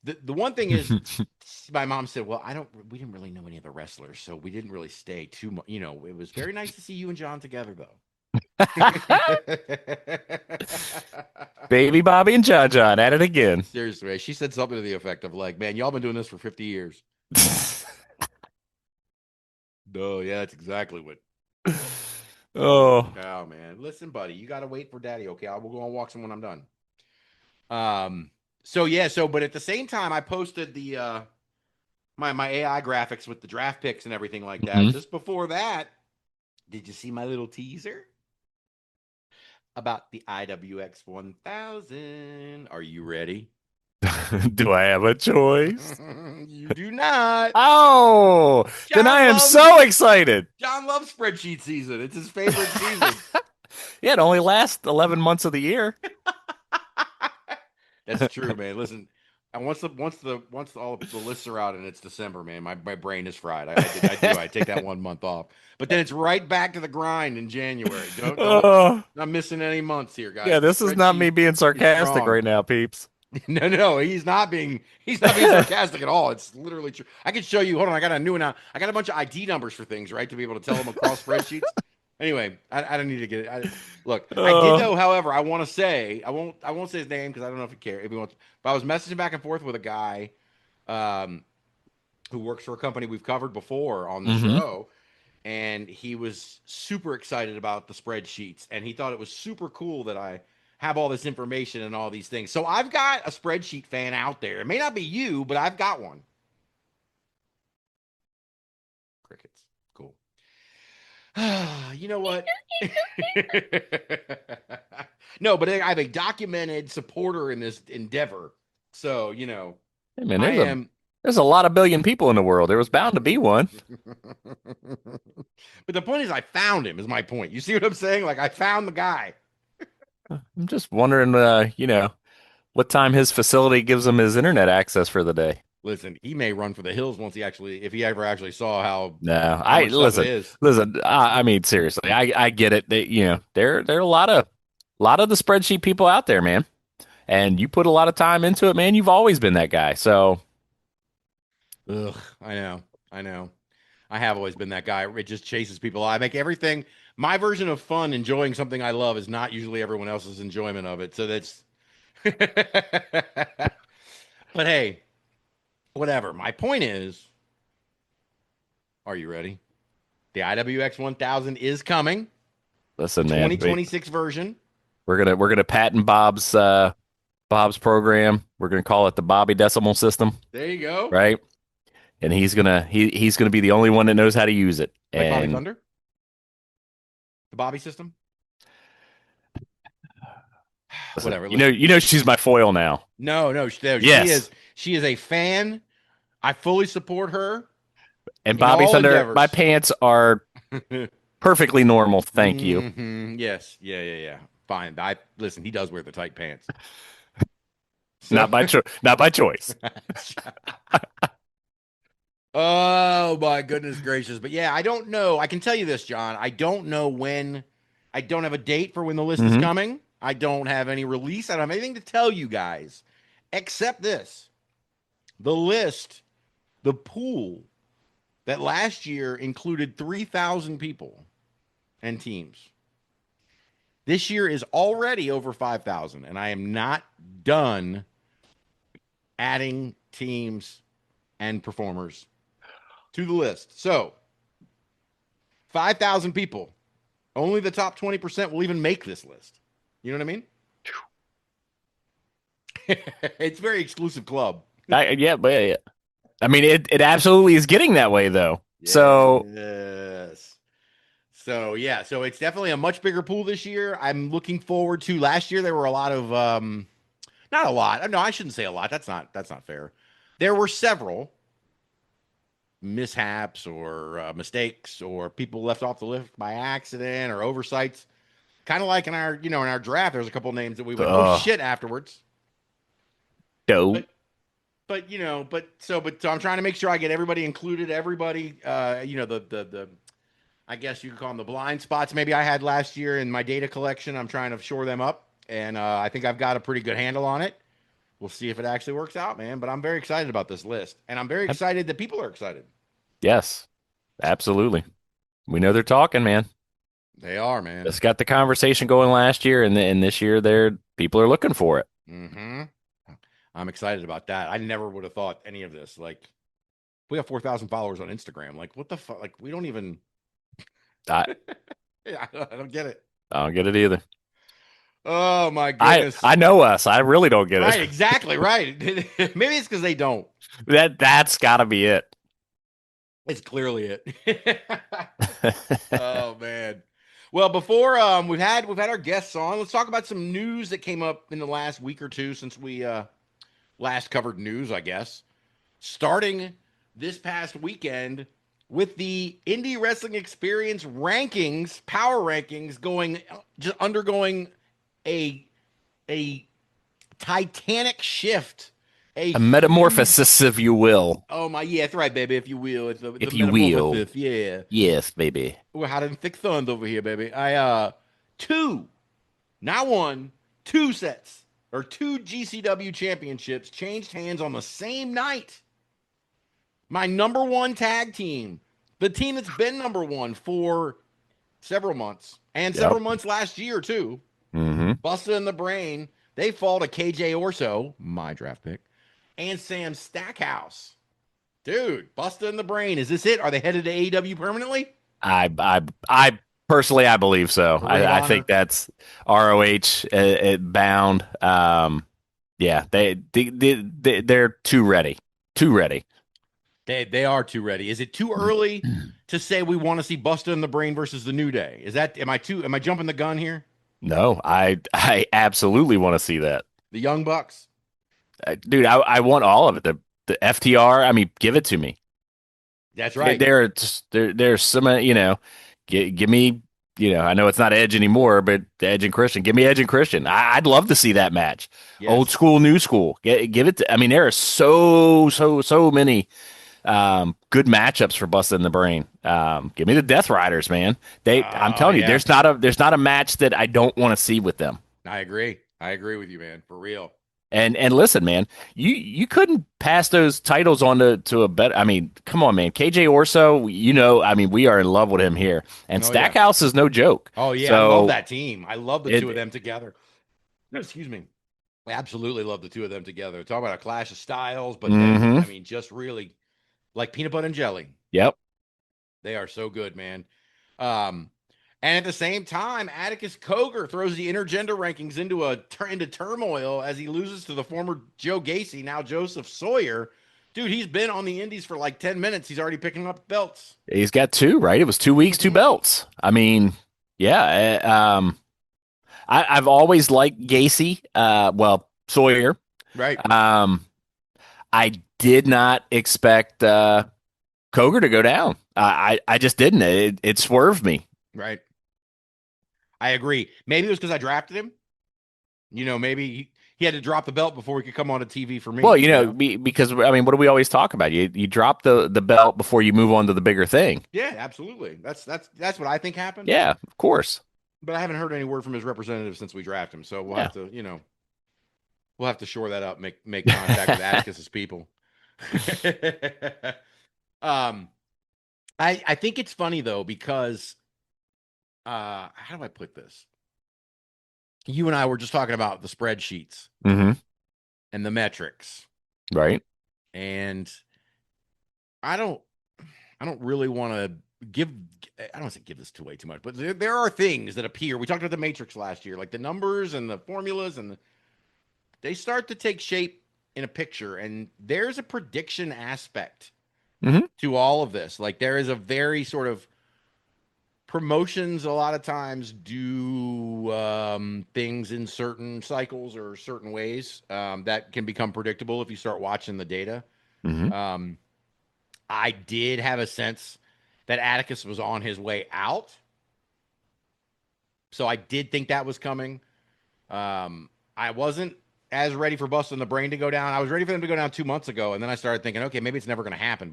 the one thing is, my mom said, well, we didn't really know any of the wrestlers, so we didn't really stay too much. It was very nice to see you and John together, though. Baby Bobby and John John at it again. Seriously, she said something to the effect of like, man, y'all been doing this for 50 years. No, yeah, that's exactly what. Oh, Man. Listen, buddy, you got to wait for daddy. Okay. We'll go on walks when I'm done. But at the same time, I posted the, my AI graphics with the draft picks and everything like that. Mhm. Just before that, did you see my little teaser about the IWX 1000? Are you ready? do I have a choice? You do not. Oh, then I am so excited. John loves spreadsheet season. It's his favorite season. Yeah, it only lasts 11 months of the year. That's true, man. Listen, and once all the lists are out and it's December, man, my brain is fried. I take that 1 month off, but then it's right back to the grind in January. Don't not missing any months here, guys. Yeah, this is not me being sarcastic right now, peeps. No, he's not being sarcastic at all. It's literally true. I can show you. Hold on, I got a bunch of ID numbers for things, right, to be able to tell them across spreadsheets. Anyway, I don't need to get it. Look, I did know, however, I want to say I won't say his name because I don't know if he wants. But I was messaging back and forth with a guy, who works for a company we've covered before on the show, and he was super excited about the spreadsheets, and he thought it was super cool that I have all this information and all these things. So I've got a spreadsheet fan out there. It may not be you, but I've got one. Crickets. Cool. You know what? No, but I have a documented supporter in this endeavor. So, hey man, there's a lot of billion people in the world. There was bound to be one. But the point is, I found him, is my point. You see what I'm saying? Like, I found the guy. I'm just wondering, what time his facility gives him his internet access for the day. Listen, he may run for the hills if he ever actually saw how. No, how much stuff it is. Listen. I mean, seriously, I get it. There are a lot of the spreadsheet people out there, man. And you put a lot of time into it, man. You've always been that guy. So, ugh, I know. I have always been that guy. It just chases people. I make everything. My version of fun, enjoying something I love, is not usually everyone else's enjoyment of it. So that's. But hey, whatever. My point is, are you ready? The IWX 1000 is coming. Listen, man, 2026 version. We're gonna patent Bob's program. We're gonna call it the Bobby Decimal System. There you go. Right, and he's gonna be the only one that knows how to use it. Like Bobby Thunder, the Bobby system. Listen, whatever. You know, she's my foil now. No, yes. She is a fan. I fully support her. And Bobby Thunder, endeavors. My pants are perfectly normal. Thank you. Yes. Yeah. Fine. Listen, he does wear the tight pants. So. Not by choice. Oh my goodness gracious. But yeah, I don't know. I can tell you this, John. I don't know when. I don't have a date for when the list is coming. I don't have any release. I don't have anything to tell you guys except this. The list, the pool that last year included 3,000 people and teams. This year is already over 5,000, and I am not done adding teams and performers to the list. So, 5,000 people Only the top 20% will even make this list. You know what I mean? It's a very exclusive club. But I mean, it absolutely is getting that way though. So Yes. So yeah, so it's definitely a much bigger pool this year. I'm looking forward to. Last year there were a lot of not a lot. No, I shouldn't say a lot. That's not fair. There were several mishaps or mistakes or people left off the list by accident or oversights. Kind of like in our draft, there's a couple names that we went, oh shit, afterwards. dope. So I'm trying to make sure I get everybody included. Everybody, the I guess you could call them the blind spots. Maybe I had last year in my data collection. I'm trying to shore them up, and I think I've got a pretty good handle on it. We'll see if it actually works out, man. But I'm very excited about this list, and I'm very excited that people are excited. Yes, absolutely. We know they're talking, man. They are, man. Just got the conversation going last year, and this year, people are looking for it. Mm-hmm. I'm excited about that. I never would have thought any of this. Like, we have 4,000 followers on Instagram. Like, what the fuck? Like, we don't even. I don't get it. I don't get it either. Oh my goodness! I know us. I really don't get it. Right, exactly right. Maybe it's because they don't. That's got to be it. It's clearly it. Oh man. Well, before we've had our guests on, let's talk about some news that came up in the last week or two since we last covered news, I guess. Starting this past weekend with the Indie Wrestling Experience rankings, power rankings, undergoing a titanic shift, a metamorphosis, if you will. Oh my, yeah, that's right, baby. If you will, it's if you will, yeah, yes, baby. We're hot and thick thunder over here, baby. I not one, two sets or two GCW championships changed hands on the same night. My number one tag team, the team that's been number one for several months and several months last year too. Mm-hmm. Busted in the Brain. They fall to KJ Orso, my draft pick, and Sam Stackhouse. Dude, Busted in the Brain. Is this it? Are they headed to AEW permanently? I personally, I believe so. I think that's ROH bound. Yeah, they're too ready. Too ready. They are too ready. Is it too early to say we want to see Busted in the Brain versus the New Day? Am I jumping the gun here? No, I absolutely want to see that. The Young Bucks. Dude, I want all of it. The FTR, I mean, give it to me. That's right. There's some, give me, I know it's not Edge anymore, but Edge and Christian. Give me Edge and Christian. I'd love to see that match. Yes. Old school, new school. Give it to, I mean, there are so many good matchups for Busted in the Brain. Give me the Death Riders, man. I'm telling you, there's not a match that I don't want to see with them. I agree with you, man, for real. And listen, man, you couldn't pass those titles on to a better. I mean, come on, man. KJ Orso, I mean, we are in love with him here, and Stackhouse is no joke. Oh yeah, so, I love that team. I love the two of them together. No, excuse me. I absolutely love the two of them together. Talk about a clash of styles, but then, I mean, just really. Like peanut butter and jelly. Yep. They are so good, man. And at the same time, Atticus Cogar throws the intergender rankings into turmoil as he loses to the former Joe Gacy, now Joseph Sawyer. Dude, he's been on the indies for like 10 minutes. He's already picking up belts. He's got two, right? It was 2 weeks, 2 belts. I mean, yeah. I've always liked Gacy. Sawyer. Right. I did not expect Cogar to go down. I just didn't. It swerved me. Right. I agree. Maybe it was because I drafted him. Maybe he had to drop the belt before he could come on to TV for me. Well, because I mean, what do we always talk about? You drop the belt before you move on to the bigger thing. Yeah, absolutely. That's what I think happened. Yeah, of course. But I haven't heard any word from his representative since we drafted him, so we'll have to, we'll have to shore that up. Make contact with Atticus's people. I think it's funny though because how do I put this? You and I were just talking about the spreadsheets and the metrics, right? And I don't really want to I don't want to say give this away too much, but there are things that appear. We talked about the Matrix last year, like the numbers and the formulas, and they start to take shape in a picture, and there's a prediction aspect to all of this. Like there is a very sort of promotions a lot of times do things in certain cycles or certain ways that can become predictable if you start watching the data. I did have a sense that Atticus was on his way out. So I did think that was coming. I wasn't as ready for Busting the Brain to go down. I was ready for them to go down 2 months ago, and then I started thinking, okay, maybe it's never going to happen.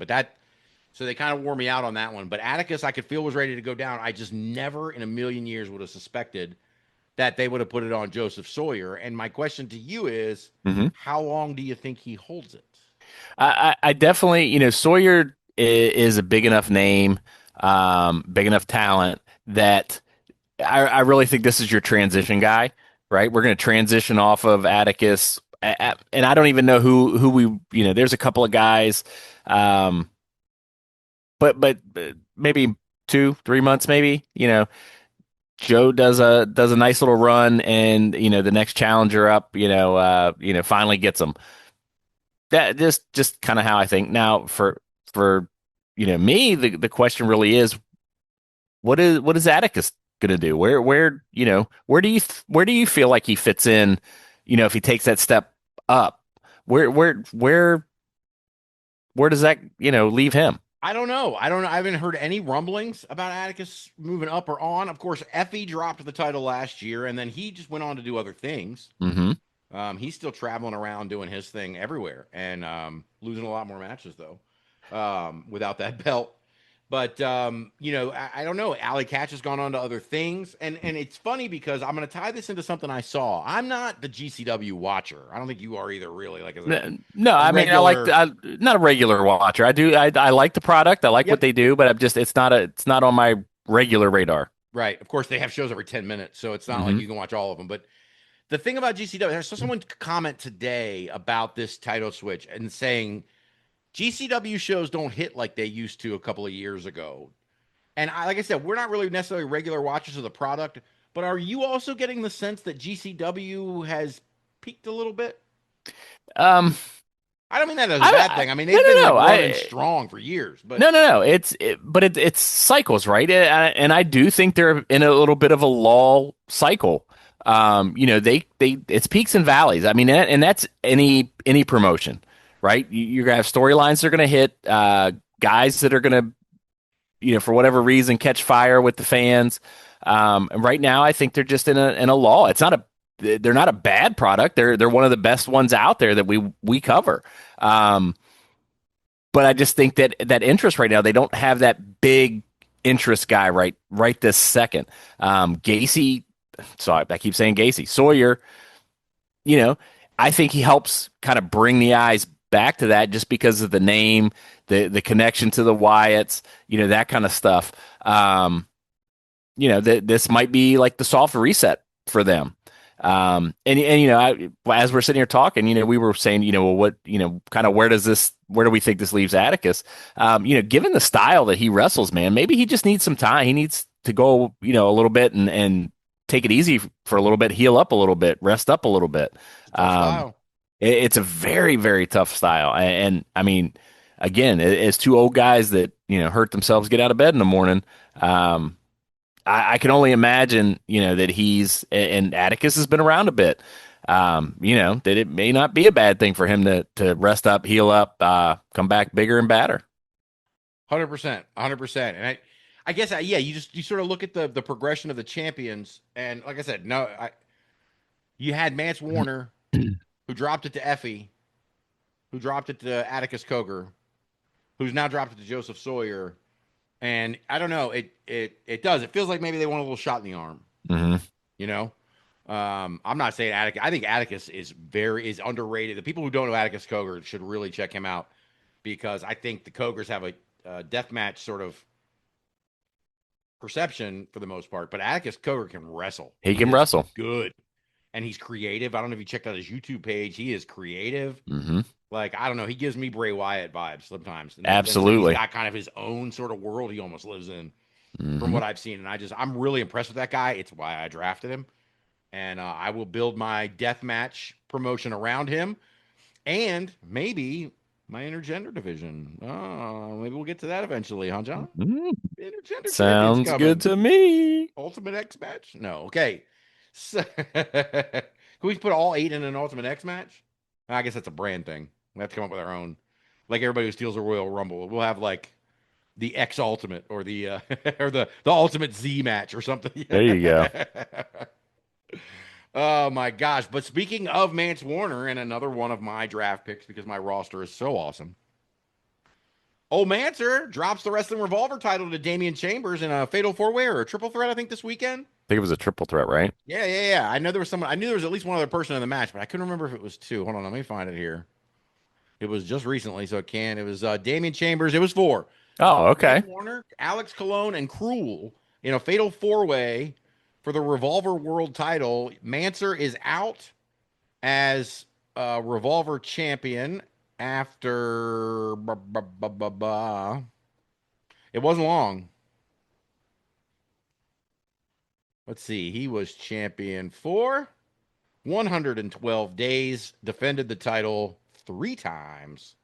So they kind of wore me out on that one. But Atticus, I could feel was ready to go down. I just never in a million years would have suspected that they would have put it on Joseph Sawyer. And my question to you is, how long do you think he holds it? I definitely, Sawyer is a big enough name, big enough talent that I really think this is your transition guy, right? We're going to transition off of Atticus, and I don't even know who we, there's a couple of guys, but maybe 2-3 months, maybe, Joe does a nice little run, and the next challenger up, finally gets him. That just kind of how I think. Now for me, the question really is, what is Atticus gonna do? Where do you feel like he fits in? If he takes that step up, where does that leave him? I don't know. I haven't heard any rumblings about Atticus moving up or on. Of course, Effie dropped the title last year, and then he just went on to do other things. He's still traveling around doing his thing everywhere, and losing a lot more matches though without that belt. But I don't know. Allie Katch has gone on to other things, and it's funny because I'm going to tie this into something I saw. I'm not the GCW watcher. I don't think you are either, really. Like, no, I mean, I'm not a regular watcher. I like the product. I like what they do, but it's not on my regular radar. Right. Of course, they have shows every 10 minutes, so it's not like you can watch all of them. But the thing about GCW, I saw someone comment today about this title switch and saying GCW shows don't hit like they used to a couple of years ago. And like I said, we're not really necessarily regular watchers of the product, but are you also getting the sense that GCW has peaked a little bit? I don't mean that as a bad thing. I mean, they've been running strong for years. But no. It's cycles, right? And I do think they're in a little bit of a lull cycle. It's peaks and valleys. I mean, and that's any promotion. Right, you're gonna have storylines that are gonna hit, guys that are gonna, for whatever reason, catch fire with the fans. And right now, I think they're just in a lull. They're not a bad product. They're one of the best ones out there that we cover. But I just think that interest right now, they don't have that big interest guy right this second. Gacy, sorry, I keep saying Gacy. Sawyer, I think he helps kind of bring the eyes back to that just because of the name, the connection to the Wyatts, that kind of stuff. This might be like the soft reset for them. As we're sitting here talking, we were saying, well, what, kind of where do we think this leaves Atticus? Given the style that he wrestles, man, maybe he just needs some time. He needs to go, a little bit and take it easy for a little bit, heal up a little bit, rest up a little bit. It's a very, very tough style. And I mean, again, as two old guys that, hurt themselves, get out of bed in the morning. I can only imagine, that and Atticus has been around a bit, that it may not be a bad thing for him to rest up, heal up, come back bigger and badder. 100%. And I guess, you sort of look at the progression of the champions. And like I said, you had Mance Warner, who dropped it to Effie, who dropped it to Atticus Cogar, who's now dropped it to Joseph Sawyer. And I don't know, it does. It feels like maybe they want a little shot in the arm. I'm not saying Atticus. I think Atticus is underrated. The people who don't know Atticus Cogar should really check him out, because I think the Cogars have a deathmatch sort of perception for the most part. But Atticus Cogar can wrestle. He can wrestle. Good. And he's creative. I don't know if you checked out his YouTube page. He is creative. Like, I don't know, he gives me Bray Wyatt vibes sometimes, in the sense that he's Absolutely. got kind of his own sort of world he almost lives in, from Hmm. what I've seen. And I'm really impressed with that guy. It's why I drafted him, and I will build my death match promotion around him, and maybe my intergender division. Oh, maybe we'll get to that eventually, huh, John? Intergender champions Sounds good coming. to me. Ultimate X match? No. Okay. So, can we put all 8 in an Ultimate X match? I guess that's a brand thing. We have to come up with our own. Like everybody who steals a Royal Rumble, we'll have like the X Ultimate or the or the Ultimate Z match or something. There you go. Oh my gosh! But speaking of Mance Warner, and another one of my draft picks because my roster is so awesome. Old Manser drops the Wrestling Revolver title to Damian Chambers in a fatal 4-way or a triple threat, I think, this weekend. I think it was a triple threat, right? Yeah. I know there was someone. I knew there was at least one other person in the match, but I couldn't remember if it was two. Hold on, let me find it here. It was just recently, so it can. It was Damian Chambers. It was 4. Oh, Mance okay. Warner, Alex Colon, and Cruel in a fatal 4-way for the Revolver World title. Manser is out as Revolver champion after. It wasn't long. Let's see. He was champion for 112 days, defended the title 3 times.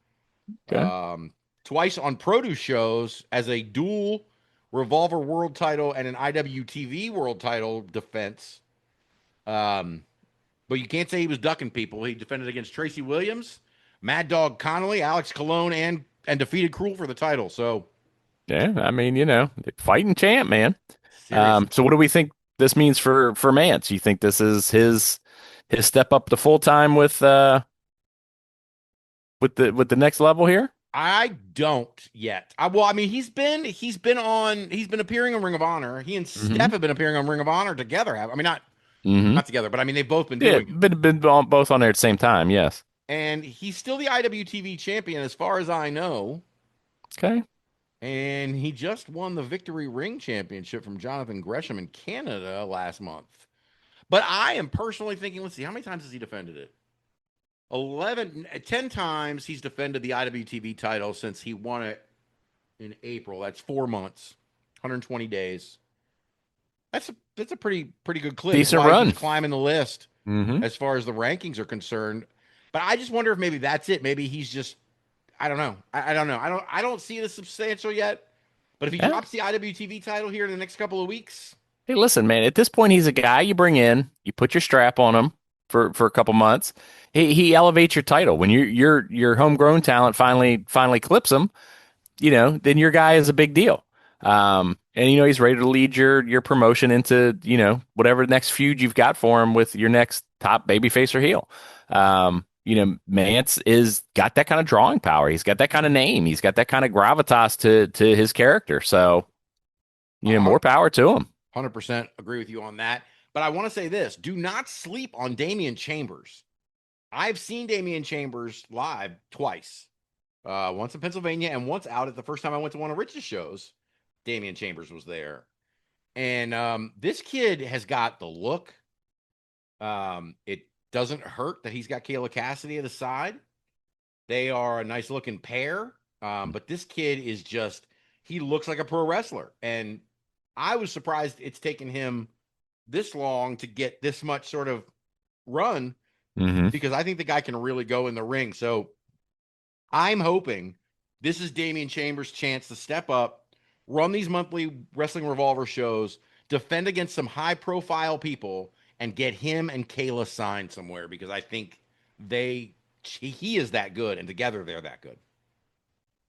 Okay. Twice on produce shows as a dual Revolver World title and an IWTV World title defense. But you can't say he was ducking people. He defended against Tracy Williams, Mad Dog Connolly, Alex Colon, and defeated Cruel for the title. So Yeah, I mean, fighting champ, man. seriously, So what do we think this means for Mance? You think this is his step up to full time with the next level here? I don't yet. Well, I mean, he's been appearing on Ring of Honor. He and Mm-hmm. Steph have been appearing on Ring of Honor together. I mean, not Mm-hmm. not together, but I mean they've both been Yeah, doing it. both on there at the same time. Yes. And he's still the IWTV champion as far as I know. Okay. And he just won the Victory Ring Championship from Jonathan Gresham in Canada last month. But I am personally thinking, let's see, how many times has he defended it? 10 times he's defended the IWTV title since he won it in April. That's 4 months, 120 days. That's a pretty good clip. That's Decent why run. he's climbing the list Mm-hmm. as far as the rankings are concerned. But I just wonder if maybe that's it. Maybe he's just, I don't know. I don't know. I don't see it as substantial yet. But if he Yeah. drops the IWTV title here in the next couple of weeks, Hey, listen, man. At this point, he's a guy you bring in. You put your strap on him for a couple months. He elevates your title when your homegrown talent finally clips him. Then your guy is a big deal. And he's ready to lead your promotion into, whatever next feud you've got for him with your next top babyface or heel. Mance is got that kind of drawing power. He's got that kind of name. He's got that kind of gravitas to his character. So, more power to him. 100% agree with you on that. But I want to say this: do not sleep on Damian Chambers. I've seen Damian Chambers live twice. Once in Pennsylvania and once out at the first time I went to one of Rich's shows. Damian Chambers was there. And this kid has got the look. It doesn't hurt that he's got Kayla Cassidy at his side. They are a nice looking pair. But this kid is just, he looks like a pro wrestler. And I was surprised it's taken him this long to get this much sort of run, Mm-hmm. because I think the guy can really go in the ring. So I'm hoping this is Damian Chambers' chance to step up, run these monthly Wrestling Revolver shows, defend against some high-profile people, and get him and Kayla signed somewhere, because I think he is that good, and together they're that good.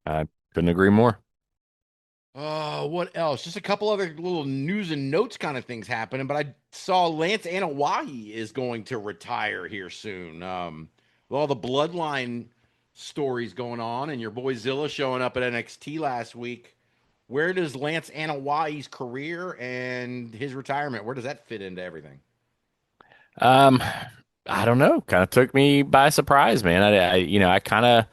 I couldn't agree more. Oh, what else? Just a couple other little news and notes kind of things happening, but I saw Lance Anawahi is going to retire here soon. With all the bloodline stories going on, and your boy Zilla showing up at NXT last week. Where does Lance Anawahi's career and his retirement, where does that fit into everything? I don't know. Kind of took me by surprise, man. I kind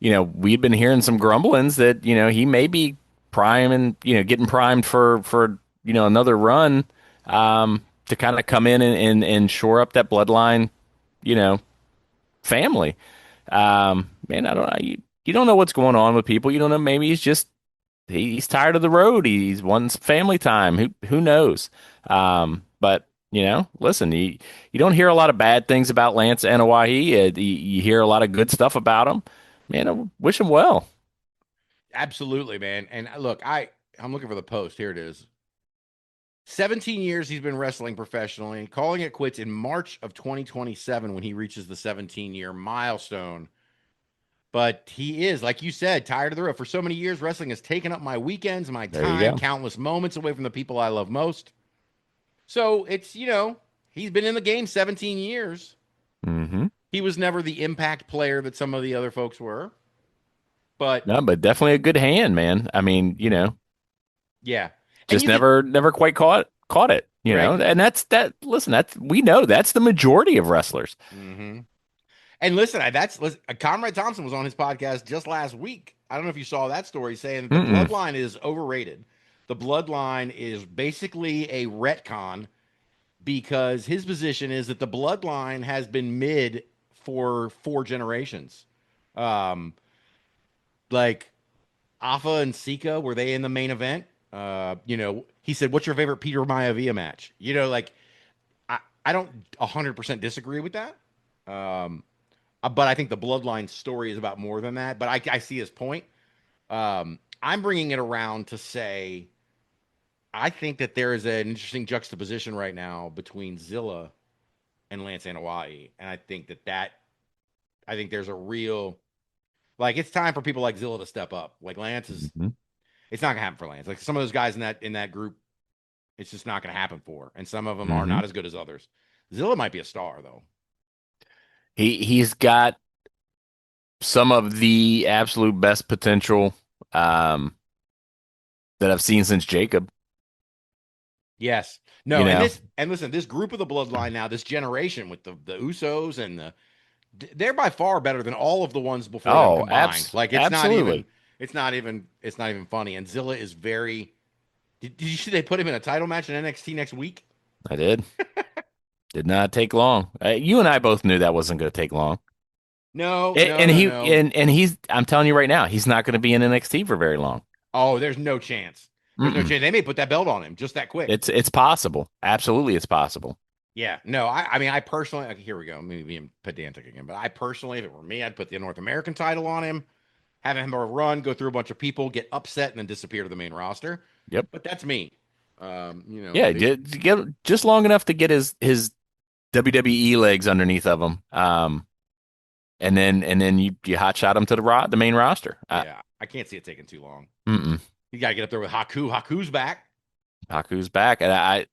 of, we'd been hearing some grumblings that, he may be priming, getting primed for another run, to kind of come in and shore up that bloodline, family. man, I don't know. You don't know what's going on with people. You don't know. Maybe he's tired of the road. He's wanting some family time. Who knows? But listen, you don't hear a lot of bad things about Lance Anoa'i. You hear a lot of good stuff about him. Man, I wish him well. Absolutely, man. And look, I'm looking for the post. Here it is. 17 years he's been wrestling professionally, calling it quits in March of 2027 when he reaches the 17-year milestone. But he is, like you said, tired of the road. For so many years, wrestling has taken up my weekends, my There you time, go. countless moments away from the people I love most. So it's, he's been in the game 17 years. Mm-hmm. He was never the impact player that some of the other folks were. But No, but definitely a good hand, man. I mean, yeah. And just you could, never quite caught it. right. And that's that. Listen, we know that's the majority of wrestlers. Mm-hmm. And listen, Conrad Thompson was on his podcast just last week. I don't know if you saw that story saying that the Mm-mm. bloodline is overrated. The bloodline is basically a retcon because his position is that the bloodline has been mid for 4 generations. Like Alpha and Sika, were they in the main event? He said, "What's your favorite Peter Maivia match?" Like I don't 100% disagree with that. But I think the bloodline story is about more than that. But I see his point. I'm bringing it around to say I think that there is an interesting juxtaposition right now between Zilla and Lance Anoa'i, and I think there's a real it's time for people like Zilla to step up. Like Lance is, Mhm. it's not gonna happen for Lance. Like some of those guys in that group, it's just not gonna happen for, and some of them are Mhm. not as good as others. Zilla might be a star though. He's got some of the absolute best potential that I've seen since Jacob. Yes. No, and listen, this group of the bloodline now, this generation with the Usos and they're by far better than all of the ones before them Oh, combined. Like absolutely. it's not even funny. And Zilla is very did you see they put him in a title match in NXT next week? I did. Did not take long. You and I both knew that wasn't going to take long. No, A- no, And no, he no. and he's I'm telling you right now, he's not going to be in NXT for very long. Oh, there's no chance. There's no Mm-mm. chance. They may put that belt on him just that quick. It's possible. Absolutely, it's possible. Yeah. No, I mean, I personally, okay, here we go. Maybe being pedantic again, but I personally, if it were me, I'd put the North American title on him, have him a run, go through a bunch of people, get upset, and then disappear to the main roster. Yep. But that's me. Yeah, They, get just long enough to get his WWE legs underneath of him. And then you hot shot him to the main roster. yeah, I can't see it taking too long. Mm-mm. You got to get up there with Haku. Haku's back. Haku's back,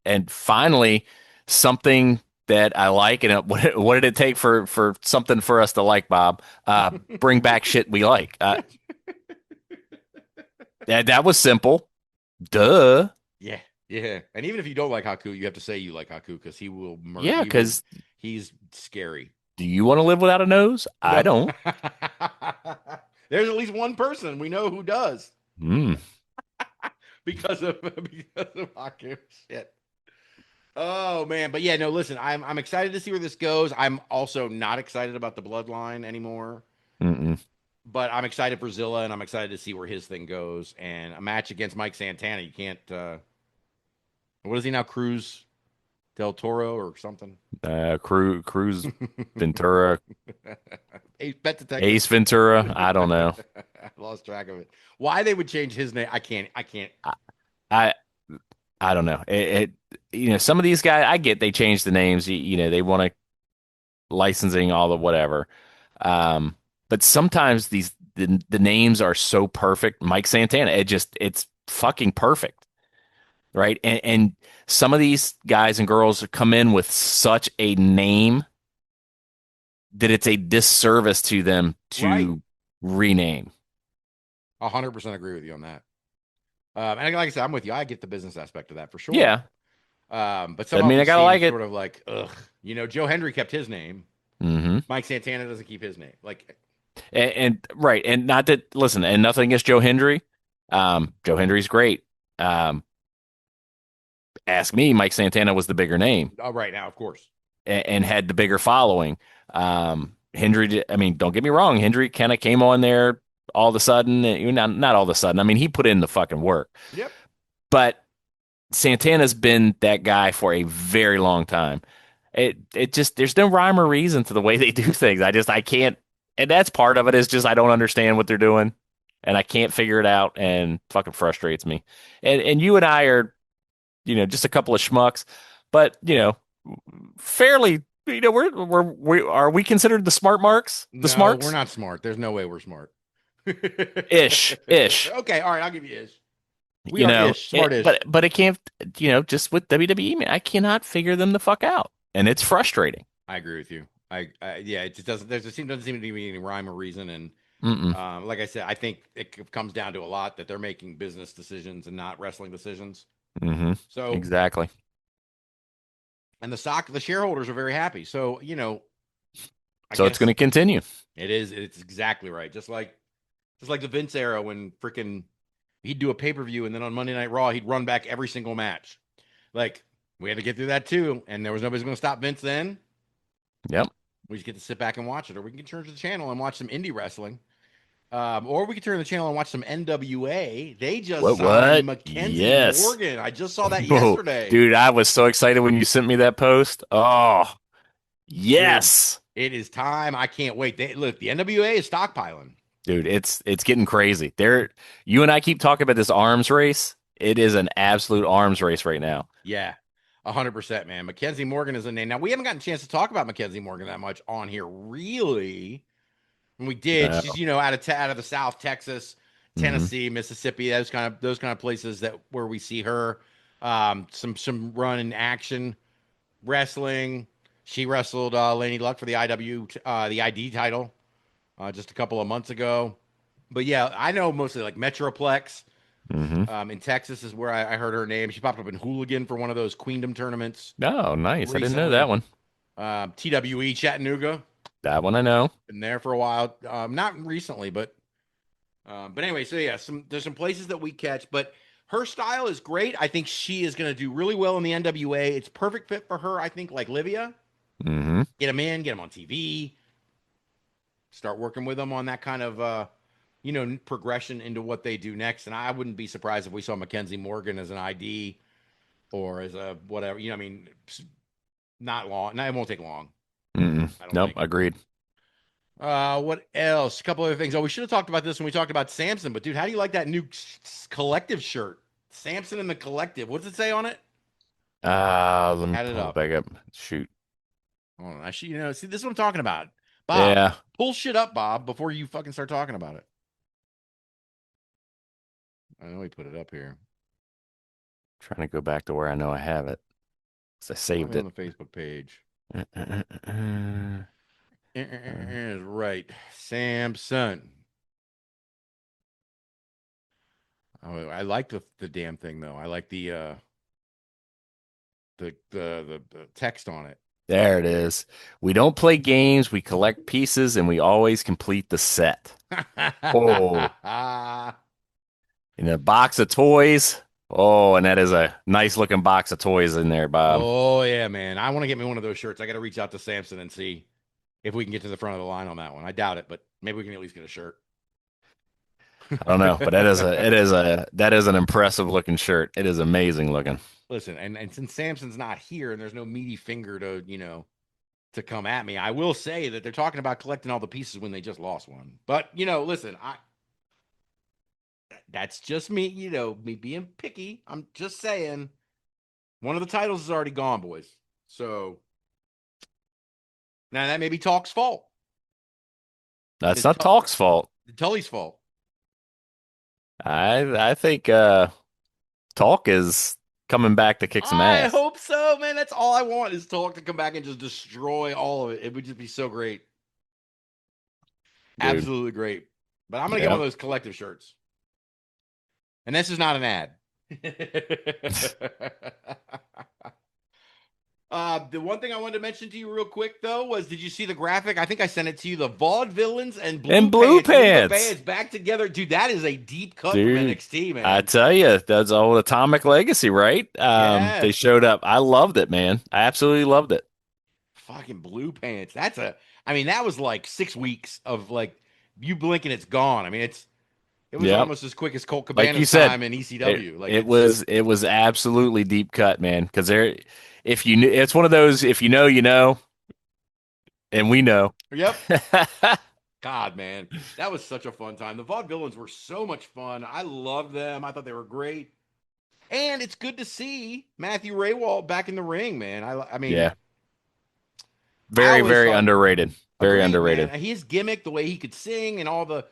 and finally something that I like. And what did it take for something for us to like, Bob? Bring back shit we like. That was simple. Duh. Yeah. Yeah. And even if you don't like Haku, you have to say you like Haku because he will murder. Yeah, because he's scary. do you want to live without a nose? I don't. There's at least one person we know who does Mm. because of Haku. Shit. Oh man, but yeah, no. Listen, I'm excited to see where this goes. I'm also not excited about the bloodline anymore, Mm-mm. but I'm excited for Zilla, and I'm excited to see where his thing goes. And a match against Mike Santana, you can't. What is he now? Cruz Del Toro or something? Cruz Ventura, Bet Detective. Ace Ventura. I don't know. I lost track of it. Why they would change his name? I can't. I I don't know. Some of these guys, I get they changed the names. They want to licensing all the whatever. But sometimes the names are so perfect. Mike Santana, it's fucking perfect, right? And some of these guys and girls come in with such a name that it's a disservice to them to Right. rename. 100% agree with you on that. And like I said, I'm with you. I get the business aspect of that for sure. Yeah. But some I mean, of I them gotta seem like it. sort of like, ugh. Joe Hendry kept his name. Mm-hmm. Mike Santana doesn't keep his name. Like, And right, and not that listen, and nothing against Joe Hendry. Joe Hendry's great. Ask me, Mike Santana was the bigger name right now, of course. and had the bigger following. Hendry, I mean, don't get me wrong, Hendry kind of came on there all of a sudden, not all of a sudden. I mean, he put in the fucking work, Yep. but Santana's been that guy for a very long time. It just there's no rhyme or reason to the way they do things. I can't, and that's part of it is just I don't understand what they're doing, and I can't figure it out, and fucking frustrates me. And you and I are, just a couple of schmucks, but fairly, we are we considered the smart marks, the No, we're smarts, not smart. There's no way we're smart. ish. Okay, all right, I'll give you ish. We are ish, smart-ish. But it can't, just with WWE, man, I cannot figure them the fuck out, and it's frustrating. I agree with you. Yeah, it just doesn't. Doesn't seem to be any rhyme or reason, and like I said, I think it comes down to a lot that they're making business decisions and not wrestling decisions. Mm-hmm. So Exactly. and the shareholders are very happy. So So it's going to continue. It is. It's exactly right. Just like the Vince era when freaking he'd do a pay-per-view and then on Monday Night Raw he'd run back every single match. Like we had to get through that too, and there was nobody's going to stop Vince then. Yep. We just get to sit back and watch it, or we can turn to the channel and watch some indie wrestling. Or we can turn to the channel and watch some NWA. They just signed Mackenzie Morgan. I just saw that yesterday. Dude, I was so excited when you sent me that post. Oh, yes. Dude, it is time. I can't wait. Look, the NWA is stockpiling. Dude, it's getting crazy. You and I keep talking about this arms race. It is an absolute arms race right now. Yeah, 100%, man. Mackenzie Morgan is a name. Now, we haven't gotten a chance to talk about Mackenzie Morgan that much on here, really. And we did. No. She's, out of the South, Texas, Tennessee, Mississippi, those kind of places where we see her. Some run in action wrestling. She wrestled Laney Luck for the the ID title just a couple of months ago. But yeah, I know mostly like Metroplex in Texas is where I heard her name. She popped up in Hooligan for one of those Queendom tournaments. Oh, nice. Recently. I didn't know that one. TWE Chattanooga. That one I know. Been there for a while. Not recently, but anyway, so yeah, there's some places that we catch, but her style is great. I think she is going to do really well in the NWA. It's perfect fit for her, I think, like Livia. Mm-hmm. Get them in, get them on TV. Start working with them on that kind of, progression into what they do next. And I wouldn't be surprised if we saw Mackenzie Morgan as an ID or as a whatever. Not long. No, it won't take long. Nope, agreed. What else? A couple other things. Oh, we should have talked about this when we talked about Samson. But dude, how do you like that new collective shirt? Samson and the Collective. What does it say on it? Let me Add it pull up. it back up. Shoot. Oh, see, this is what I'm talking about. Bob, Yeah. pull shit up, Bob, before you fucking start talking about it. I know he put it up here. Trying to go back to where I know I have it. I saved it on the Facebook page. Right, Samson. Oh, I like the damn thing though. I like the text on it. There it is. We don't play games. We collect pieces, and we always complete the set. Oh, in a box of toys. Oh, and that is a nice looking box of toys in there, Bob. Oh yeah, man. I want to get me one of those shirts. I got to reach out to Samson and see if we can get to the front of the line on that one. I doubt it, but maybe we can at least get a shirt. I don't know, but that is an impressive looking shirt. It is amazing looking. Listen, and since Samson's not here and there's no meaty finger to, to come at me, I will say that they're talking about collecting all the pieces when they just lost one. But, listen, that's just me, me being picky. I'm just saying one of the titles is already gone, boys. So now that may be Talk's fault. That's not Talk's fault. Tully's fault. I think Talk is coming back to kick some ass. I hope so, man. That's all I want is Talk to come back and just destroy all of it. It would just be so great. Dude. Absolutely great. But I'm going to get one of those collective shirts. And this is not an ad. The one thing I wanted to mention to you real quick, though, was did you see the graphic? I think I sent it to you. The Vaudevillains and Blue Pants back together. Dude, that is a deep cut from NXT, man. I tell you, that's old Atomic Legacy, right? Yes. They showed up. I loved it, man. I absolutely loved it. Fucking Blue Pants. I mean, that was like 6 weeks of like you blink and it's gone. I mean, it was Yep. almost as quick as Colt Like you Cabana's said, time in ECW. Like it was absolutely deep cut, man. Because there, if you knew, it's one of those. If you know, you know, and we know. yep. God, man, that was such a fun time. The Vaudevillains were so much fun. I loved them. I thought they were great. And it's good to see Matthew Raywald back in the ring, man. I mean, Yeah, I very always very thought underrated. Very agreed, underrated. man. His gimmick, the way he could sing, and all the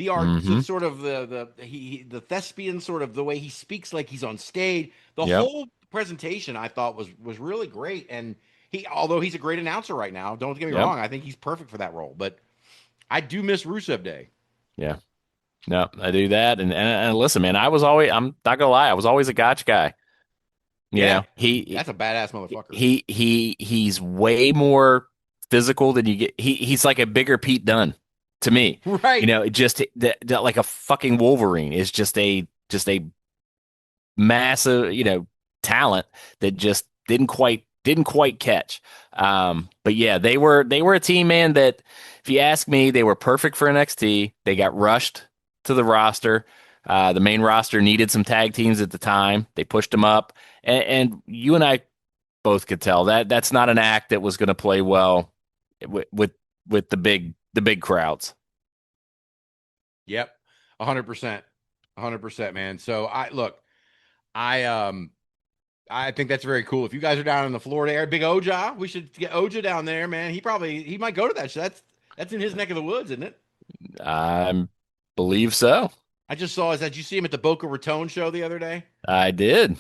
art, Hmm. sort of the thespian sort of the way he speaks like he's on stage. The Yep. whole presentation I thought was really great. And although he's a great announcer right now, don't get me Yep. wrong, I think he's perfect for that role. But I do miss Rusev Day. Yeah. No, I do that. And listen, man, I'm not gonna lie, I was always a gotch guy. You Yeah, know, he that's a badass motherfucker. he's way more physical than you get. He's like a bigger Pete Dunne to me. You Right. know, it just like a fucking Wolverine is just a massive, talent that just didn't quite catch. But yeah, they were a team, man, that if you ask me, they were perfect for NXT. They got rushed to the roster. The main roster needed some tag teams at the time. They pushed them up, and you and I both could tell that that's not an act that was going to play well with the big crowds. Yep. 100%. 100%, man. So I I think that's very cool. If you guys are down in the Florida area, Big Oja, we should get Oja down there, man. He might go to that show. That's in his neck of the woods, isn't it? I believe so. I just saw is that you see him at the Boca Raton show the other day. I did.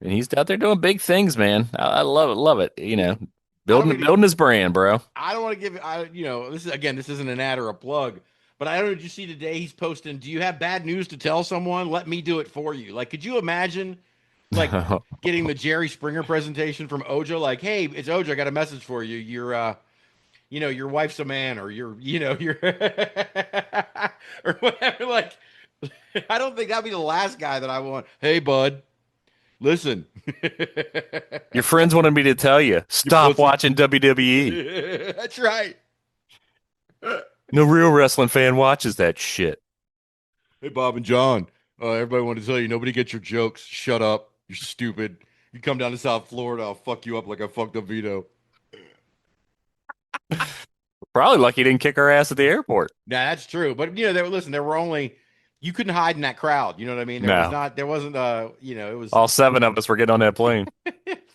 And he's out there doing big things, man. I love it, love it. Building his brand, bro. I don't want to give this isn't an ad or a plug, but I don't know. Did you see today he's posting? Do you have bad news to tell someone? Let me do it for you. Like, could you imagine, like, getting the Jerry Springer presentation from Ojo? Like, hey, it's Ojo. I got a message for you. Your wife's a man, or you're or whatever. Like, I don't think that'd be the last guy that I want. Hey, bud, listen. Your friends wanted me to tell you, stop watching WWE. That's right. No real wrestling fan watches that shit. Hey, Bob and John. Everybody wanted to tell you, nobody gets your jokes. Shut up. You're stupid. You come down to South Florida, I'll fuck you up like I fucked up Vito. Probably lucky he didn't kick our ass at the airport. Yeah, that's true. But there were only you couldn't hide in that crowd. You know what I mean? No. There wasn't it was All 7 of us were getting on that plane.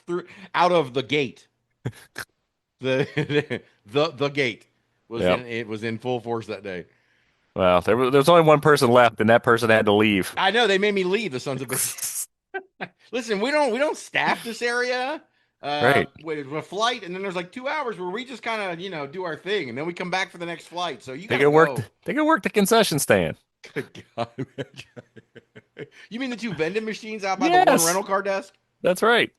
through out of the gate. The gate was in full force that day. Well, there was only one person left, and that person had to leave. I know they made me leave, the sons of bitches. Listen, we don't staff this area. Right. With a flight, and then there's like 2 hours where we just kind of do our thing, and then we come back for the next flight. So you They gotta can work. go. They can work the concession stand. Good God. You mean the 2 vending machines out by the Yes. one rental car desk? That's right.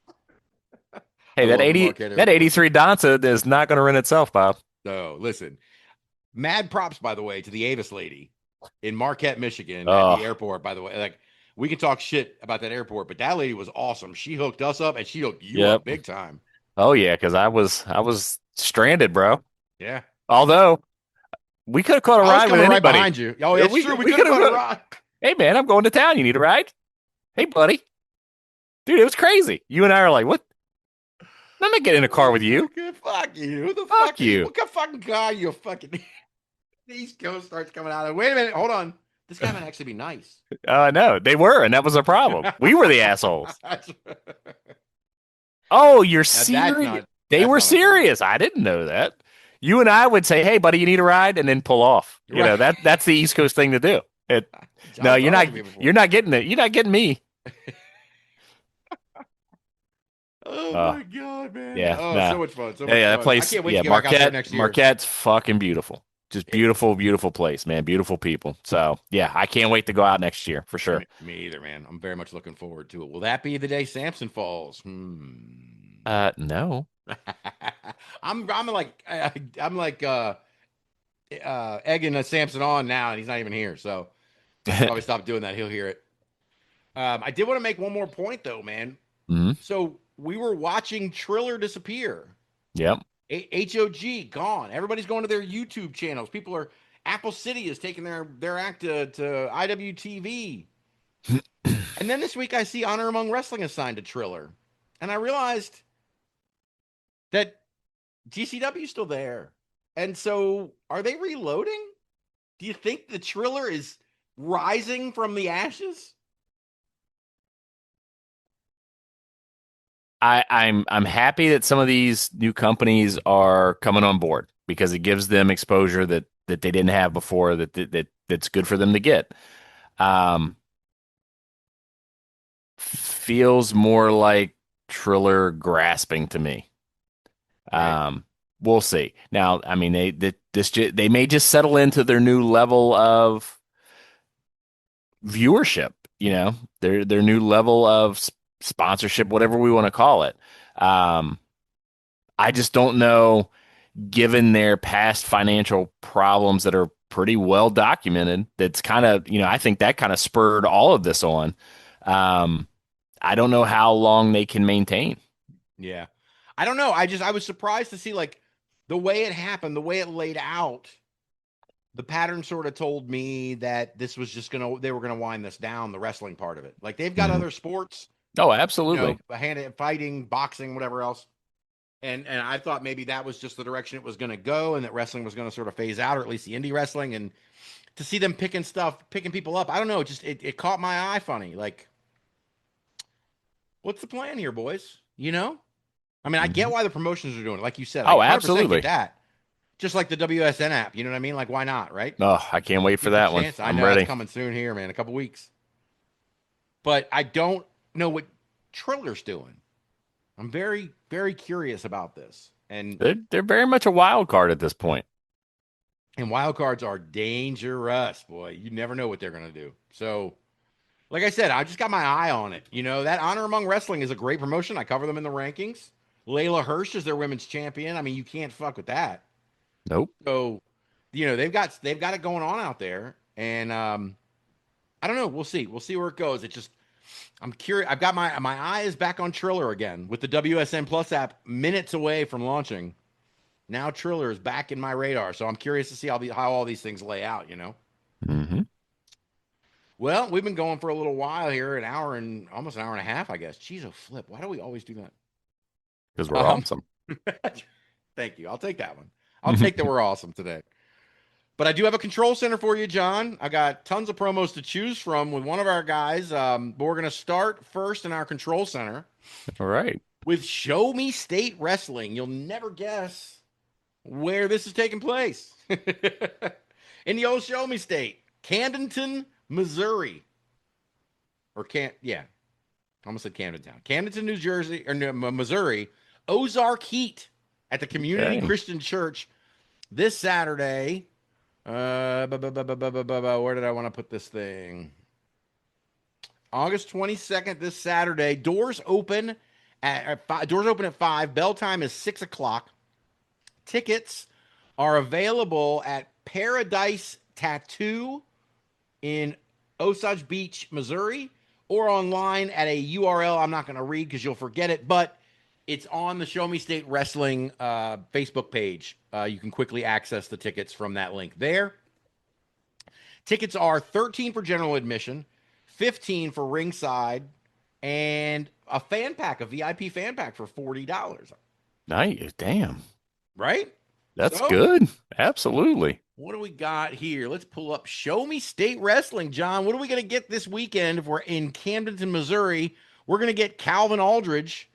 Hey, I love Marquette that Airport. 83 Donza is not going to rent itself, Bob. No, listen. Mad props, by the way, to the Avis lady in Marquette, Michigan, Oh. at the airport. By the way, like, we can talk shit about that airport, but that lady was awesome. She hooked us up, and she hooked you up big time. Oh yeah, because I was stranded, bro. Yeah. Although we could have caught a I was ride with coming right anybody. behind you. Oh, yeah, it's true. We could have could've caught a ride. Hey man, I'm going to town. You need a ride? Hey buddy, dude, it was crazy. You and I are like, what? I'm not getting in a car with you. Fuck you. Who the Fuck fuck you. What kind of fucking guy you fucking the East Coast starts coming out of. Wait a minute, hold on. This guy might actually be nice. No, they were, and that was a problem. We were the assholes. Oh, you're serious? They were serious. I didn't know that. You and I would say, "Hey, buddy, you need a ride," and then pull off. You know that's the East Coast thing to do. No, you're not. You're not getting it. You're not getting me. Oh my God, man! Yeah, so much fun. So much that fun. place. I can't wait to get back out there Marquette. next year. Marquette's fucking beautiful. Just beautiful, beautiful place, man. Beautiful people. So yeah, I can't wait to go out next year for sure. Me either, man. I'm very much looking forward to it. Will that be the day Samson falls? No. I'm like egging Samson on now, and he's not even here. So I'll probably stop doing that. He'll hear it. I did want to make one more point, though, man. Mm-hmm. So we were watching Triller disappear. Yep. HOG gone. Everybody's going to their YouTube channels. Apple City is taking their act to IWTV. And then this week I see Honor Among Wrestling assigned to Triller. And I realized that GCW is still there. And so are they reloading? Do you think the Triller is rising from the ashes? I'm happy that some of these new companies are coming on board because it gives them exposure that they didn't have before that's good for them to get. Um, Feels more like Triller grasping to me. Right. We'll see. Now, I mean, they may just settle into their new level of viewership. Their new level of sponsorship, whatever we want to call it. Um, I just don't know, given their past financial problems that are pretty well documented. That's kind of, I think that kind of spurred all of this on. Um, I don't know how long they can maintain. Yeah. I don't know. I was surprised to see like the way it happened, the way it laid out. The pattern sort of told me that they were gonna wind this down, the wrestling part of it. Like they've got Mhm. other sports, Oh, absolutely. fighting, boxing, whatever else. And I thought maybe that was just the direction it was gonna go, and that wrestling was gonna sort of phase out, or at least the indie wrestling. And to see them picking people up, I don't know, it caught my eye funny. Like, what's the plan here, boys? I mean, I get Mhm. why the promotions are doing it. Like you said, I Oh, 100% get absolutely. that. Just like the WSN app, you know what I mean? Like, why not, right? Oh, I can't wait for Gives a that one. chance. I I'm know that's ready. coming soon here, man, a couple weeks. But I don't know what Triller's doing. I'm very, very curious about this. They're very much a wild card at this point. And wild cards are dangerous, boy. You never know what they're gonna do. So, like I said, I just got my eye on it. That Honor Among Wrestling is a great promotion. I cover them in the rankings. Layla Hirsch is their women's champion. I mean, you can't fuck with that. Nope. So, they've got it going on out there, and I don't know. We'll see. We'll see where it goes. I'm curious. I've got my eye is back on Triller again with the WSN Plus app minutes away from launching. Now Triller is back in my radar, so I'm curious to see how all these things lay out. Mm-hmm. Well, we've been going for a little while here, almost an hour and a half, I guess. Jeez, oh flip! Why do we always do that? Because we're Um, awesome. thank you. I'll take that one. I'll take that we're awesome today. But I do have a control center for you, John. I got tons of promos to choose from with one of our guys. But we're going to start first in our control center All right. with Show Me State Wrestling. You'll never guess where this is taking place. In the old Show Me State, Camdenton, Missouri. I almost said Camdentown. Camdenton, New Jersey, or no, Missouri. Ozark Heat at the Community Okay. Christian Church this Saturday. Where did I want to put this thing? August 22nd, this Saturday. Doors open at 5. Bell time is 6 o'clock. Tickets are available at Paradise Tattoo in Osage Beach, Missouri, or online at a URL I'm not going to read because you'll forget it, but it's on the Show Me State Wrestling Facebook page. You can quickly access the tickets from that link there. Tickets are $13 for general admission, $15 for ringside, and a VIP fan pack for $40. Nice. Damn. Right? That's So, good. Absolutely. what do we got here? Let's pull up Show Me State Wrestling, John. What are we going to get this weekend if we're in Camdenton, Missouri? We're going to get Calvin Aldridge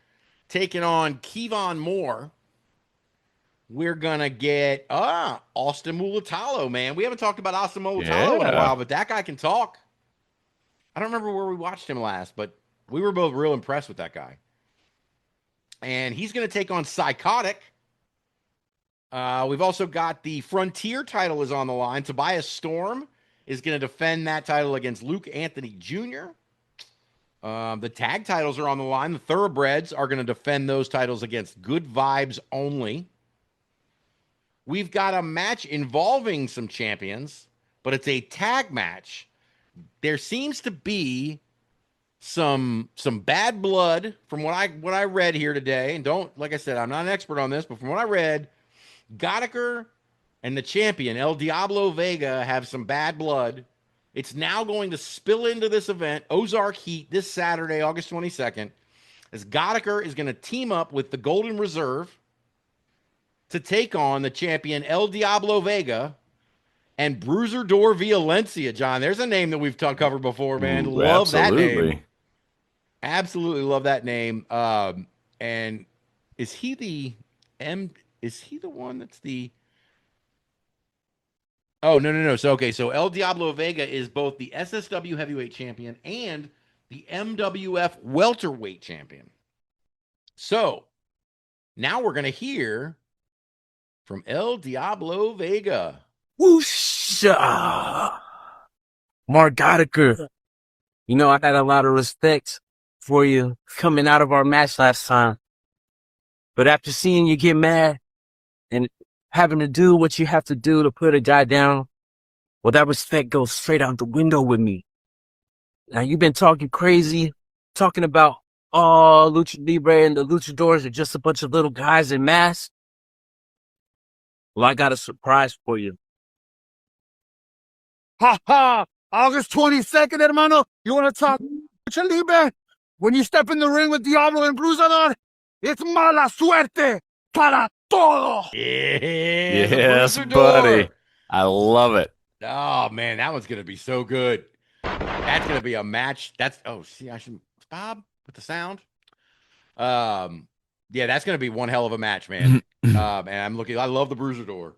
taking on Kevon Moore. We're going to get Austin Mulatalo, man. We haven't talked about Austin Mulatalo in a Yeah. while, but that guy can talk. I don't remember where we watched him last, but we were both real impressed with that guy. And he's going to take on Psychotic. We've also got the Frontier title is on the line. Tobias Storm is going to defend that title against Luke Anthony Jr. The tag titles are on the line. The Thoroughbreds are going to defend those titles against Good Vibes Only. We've got a match involving some champions, but it's a tag match. There seems to be some bad blood from what I read here today. And don't, like I said, I'm not an expert on this, but from what I read, Gottaker and the champion El Diablo Vega have some bad blood. It's now going to spill into this event, Ozark Heat, this Saturday, August 22nd, as Gottaker is going to team up with the Golden Reserve to take on the champion El Diablo Vega and Bruiser Door Violencia. John, there's a name that we've covered before, man. Ooh, love absolutely. that name. Absolutely love that name. And is he the one that's the... Oh, no. So El Diablo Vega is both the SSW heavyweight champion and the MWF welterweight champion. So now we're going to hear from El Diablo Vega. Whoosha! Mark Gottaker. You know, I had a lot of respect for you coming out of our match last time. But after seeing you get mad and having to do what you have to do to put a guy down, well, that respect goes straight out the window with me. Now, you've been talking crazy, talking about, oh, Lucha Libre and the Luchadors are just a bunch of little guys in masks. Well, I got a surprise for you. Ha ha! August 22nd, hermano. You want to talk Lucha Libre? When you step in the ring with Diablo and Bruisador, it's mala suerte para todo. Yes, buddy. I love it. Oh, man, that one's going to be so good. That's going to be a match. I should, Bob, with the sound. Yeah, that's going to be one hell of a match, man. And I love the Bruisador.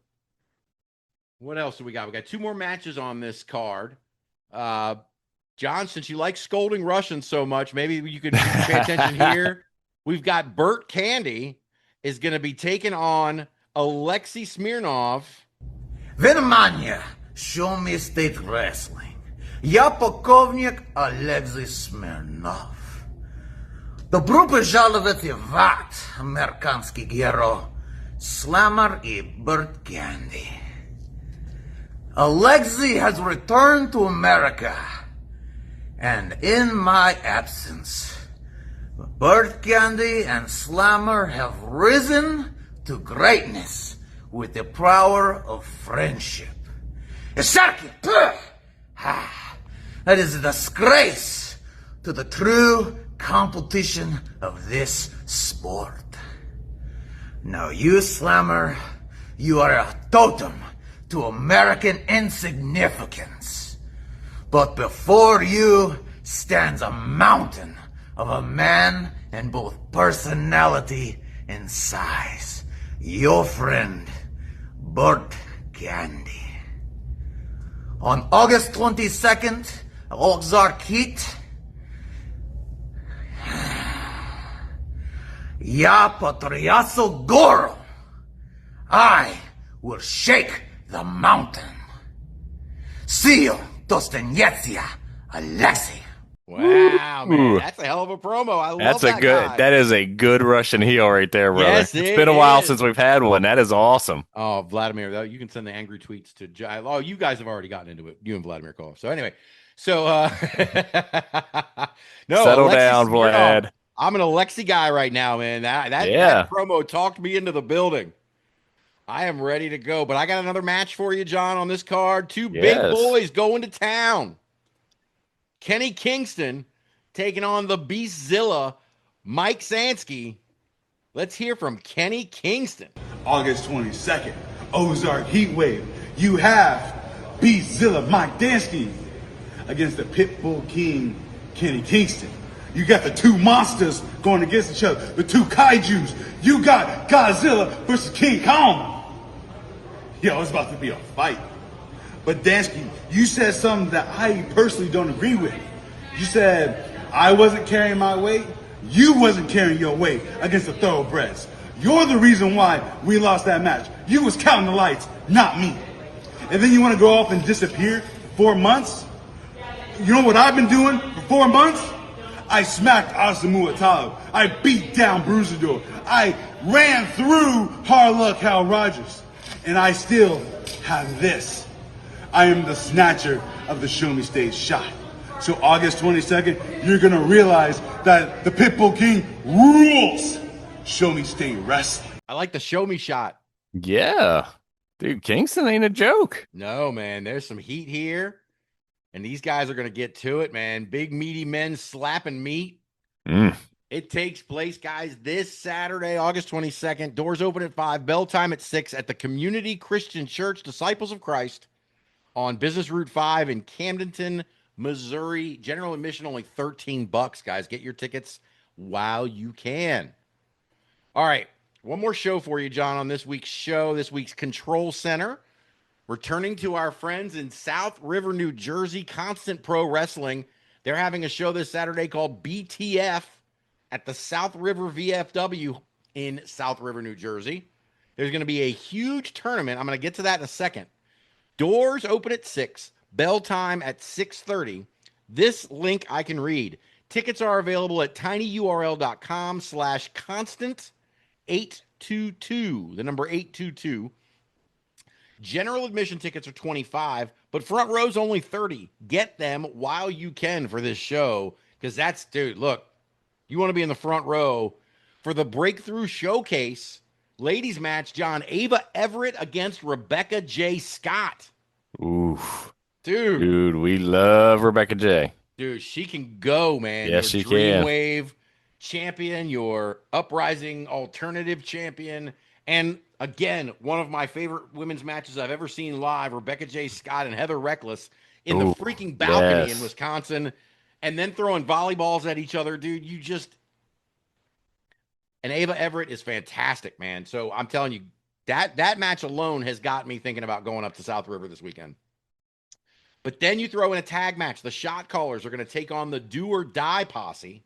What else do we got? We got 2 more matches on this card. John, since you like scolding Russians so much, maybe you could pay attention here. We've got Bert Candy is going to be taking on Alexei Smirnov. Внимание! Show me state wrestling. Я полковник Алексей Смирнов. Добро пожаловать в ад, американский герой, Slammer и Bert Candy. Alexei has returned to America, and in my absence, Bert Candy and Slammer have risen to greatness with the power of friendship. That is a disgrace to the true competition of this sport. Now you, Slammer, you are a totem to American insignificance. But before you stands a mountain of a man in both personality and size. Your friend, Bert Candy. On August 22nd, Ozark Heat, Я потрясу гору. I will shake the mountain. See you, Dostoyevsky, Alexei. Wow, man, that's a hell of a promo. I love that guy. That is a good Russian heel right there, brother. Yes, it's been a while since we've had one. That is awesome. Oh, Vladimir, you can send the angry tweets to. Oh, you guys have already gotten into it. You and Vladimir Kov. So anyway, no, settle Alexei down, Smirnov. Vlad. I'm an Alexei guy right now, man. That promo talked me into the building. I am ready to go. But I got another match for you, John, on this card. 2 big boys going to town. Kenny Kingston taking on the Beastzilla, Mike Sansky. Let's hear from Kenny Kingston. August 22nd, Ozark Heatwave. You have Beastzilla, Mike Dansky against the Pitbull King, Kenny Kingston. You got the 2 monsters going against each other, the 2 kaijus. You got Godzilla versus King Kong. Yo, it's about to be a fight. But Dansky, you said something that I personally don't agree with. You said I wasn't carrying my weight. You wasn't carrying your weight against the thoroughbreds. You're the reason why we lost that match. You was counting the lights, not me. And then you want to go off and disappear for 4 months? You know what I've been doing for 4 months? I smacked Asamu Atalo. I beat down Bruisador. I ran through Hard Luck Hal Rogers. And I still have this. I am the snatcher of the Show Me Stage shot. So August 22nd, you're gonna realize that the Pitbull King rules. Show me state wrestling. I like the show me shot. Yeah. Dude, Kingston ain't a joke. No, man, there's some heat here. And these guys are going to get to it, man. Big, meaty men slapping meat. It takes place, guys, this Saturday, August 22nd. Doors open at 5, bell time at 6 at the Community Christian Church, Disciples of Christ, on Business Route 5 in Camdenton, Missouri. General admission only $13, guys. Get your tickets while you can. All right, one more show for you, John, on this week's show, this week's Control Center. Returning to our friends in South River, New Jersey, Constant Pro Wrestling. They're having a show this Saturday called BTF at the South River VFW in South River, New Jersey. There's going to be a huge tournament. I'm going to get to that in a second. Doors open at 6, bell time at 6:30. This link I can read. Tickets are available at tinyurl.com/constant822, the number 822. General admission tickets are $25, but front row's only $30. Get them while you can for this show, because that's, dude, look, you want to be in the front row for the Breakthrough Showcase ladies match, John. Ava Everett against Rebecca J. Scott. Oof. Dude, we love Rebecca J. Dude, she can go, man. Yes, your she can. Dreamwave champion, your Uprising alternative champion, and again, one of my favorite women's matches I've ever seen live, Rebecca J. Scott and Heather Reckless in the freaking balcony in Wisconsin, and then throwing volleyballs at each other, dude. And Ava Everett is fantastic, man. So I'm telling you, that match alone has got me thinking about going up to South River this weekend. But then you throw in a tag match. The Shot Callers are going to take on the Do or Die Posse.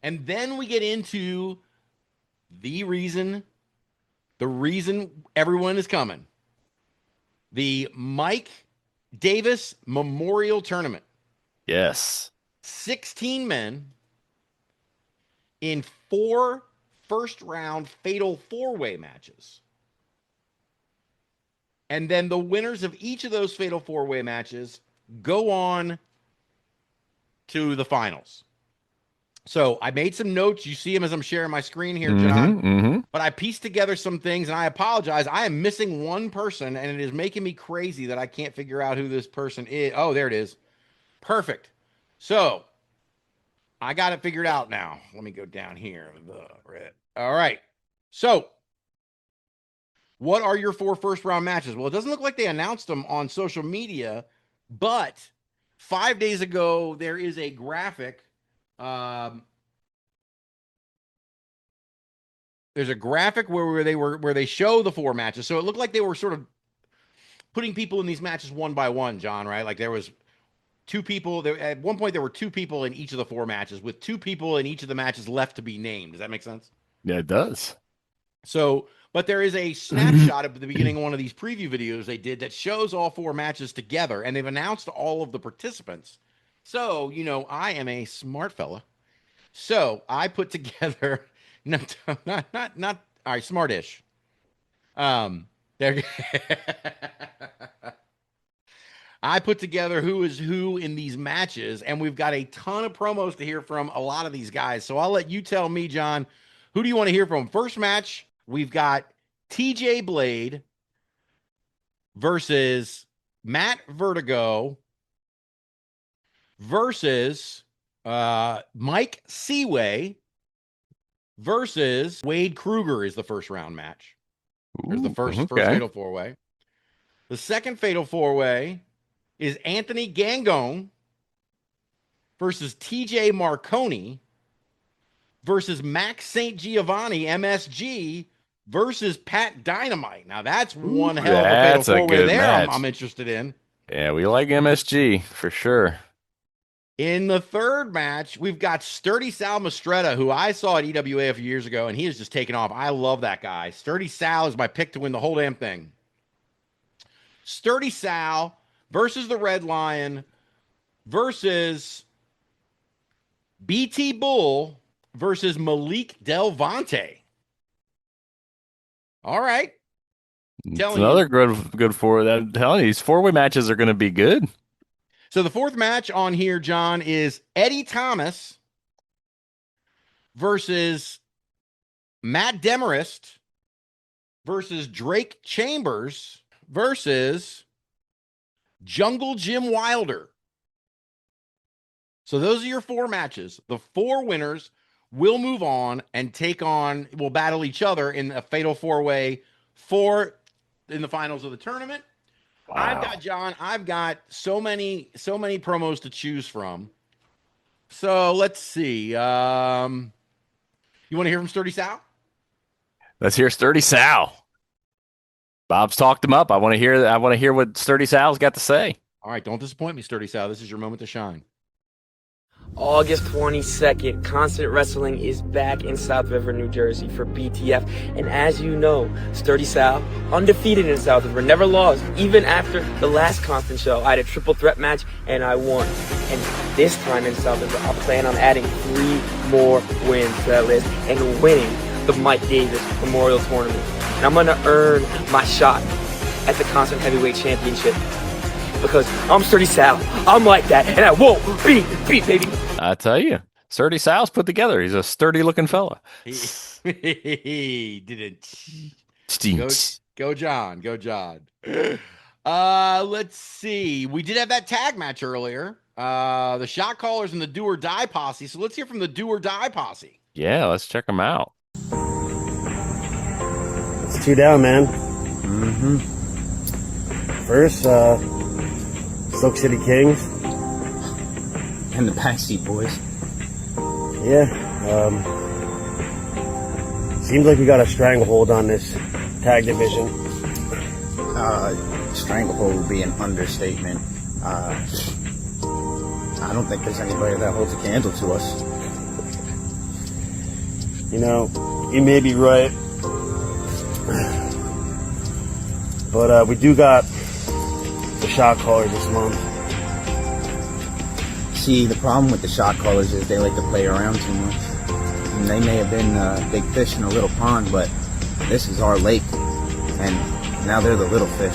And then we get into the reason everyone is coming. The Mike Davis Memorial Tournament. Yes. 16 men in 4 first-round fatal four-way matches. And then the winners of each of those fatal four-way matches go on to the finals. So I made some notes. You see them as I'm sharing my screen here, John. But I pieced together some things, and I apologize. I am missing one person, and it is making me crazy that I can't figure out who this person is. Oh, there it is. Perfect. So I got it figured out now. Let me go down here. All right. So what are your 4 first-round matches? Well, it doesn't look like they announced them on social media, but 5 days ago, there is a graphic. There's a graphic where they show the 4 matches. So it looked like they were sort of putting people in these matches one by one, John, right? Like there was 2 people. At one point, there were 2 people in each of the 4 matches, with 2 people in each of the matches left to be named. Does that make sense? Yeah, it does. So, but there is a snapshot at the beginning of one of these preview videos they did that shows all 4 matches together, and they've announced all of the participants. So, I am a smart fella. So I put together, not all right, smartish. There. I put together who is who in these matches, and we've got a ton of promos to hear from a lot of these guys. So I'll let you tell me, John, who do you want to hear from? First match, we've got TJ Blade versus Matt Vertigo versus Mike Seaway versus Wade Kruger is the first round match. There's the first fatal four-way. The second fatal four-way is Anthony Gangone versus TJ Marconi versus Max St. Giovanni, MSG, versus Pat Dynamite. Now, that's one hell of a fatal four-way there I'm interested in. Yeah, we like MSG for sure. In the third match, we've got Sturdy Sal Mastretta, who I saw at EWA a few years ago, and he has just taken off. I love that guy. Sturdy Sal is my pick to win the whole damn thing. Sturdy Sal versus the Red Lion versus BT Bull versus Malik Del Vante. All right. It's another good four. I'm telling you, these 4-way matches are going to be good. So the fourth match on here, John, is Eddie Thomas versus Matt Demarest versus Drake Chambers versus Jungle Jim Wilder. So those are your 4 matches. The 4 winners will move on and will battle each other in a fatal 4-way in the finals of the tournament. Wow. I've got so many promos to choose from. So let's see. You want to hear from Sturdy Sal? Let's hear Sturdy Sal. Bob's talked him up. I want to hear what Sturdy Sal's got to say. All right, don't disappoint me, Sturdy Sal. This is your moment to shine. August 22nd, Constant Wrestling is back in South River, New Jersey for BTF. And as you know, Sturdy Sal, undefeated in South River, never lost. Even after the last Constant show, I had a triple threat match and I won. And this time in South River, I plan on adding 3 more wins to that list and winning the Mike Davis Memorial Tournament. And I'm going to earn my shot at the Constant Heavyweight Championship. Because I'm Sturdy Sal. I'm like that, and I won't be beat, baby. I tell you, Sturdy Sal's put together. He's a sturdy looking fella. He didn't. Stinks. Go John. Let's see. We did have that tag match earlier. The Shot Callers and the Do or Die Posse. So let's hear from the Do or Die Posse. Yeah, let's check them out. It's 2 down, man. First, Silk City Kings. And the Backseat Boys. Yeah, seems like we got a stranglehold on this tag division. Stranglehold would be an understatement. I don't think there's anybody that holds a candle to us. You know, you may be right. But we do got the Shot Callers this month. See, the problem with the Shot Callers is they like to play around too much. And they may have been big fish in a little pond, but this is our lake. And now they're the little fish.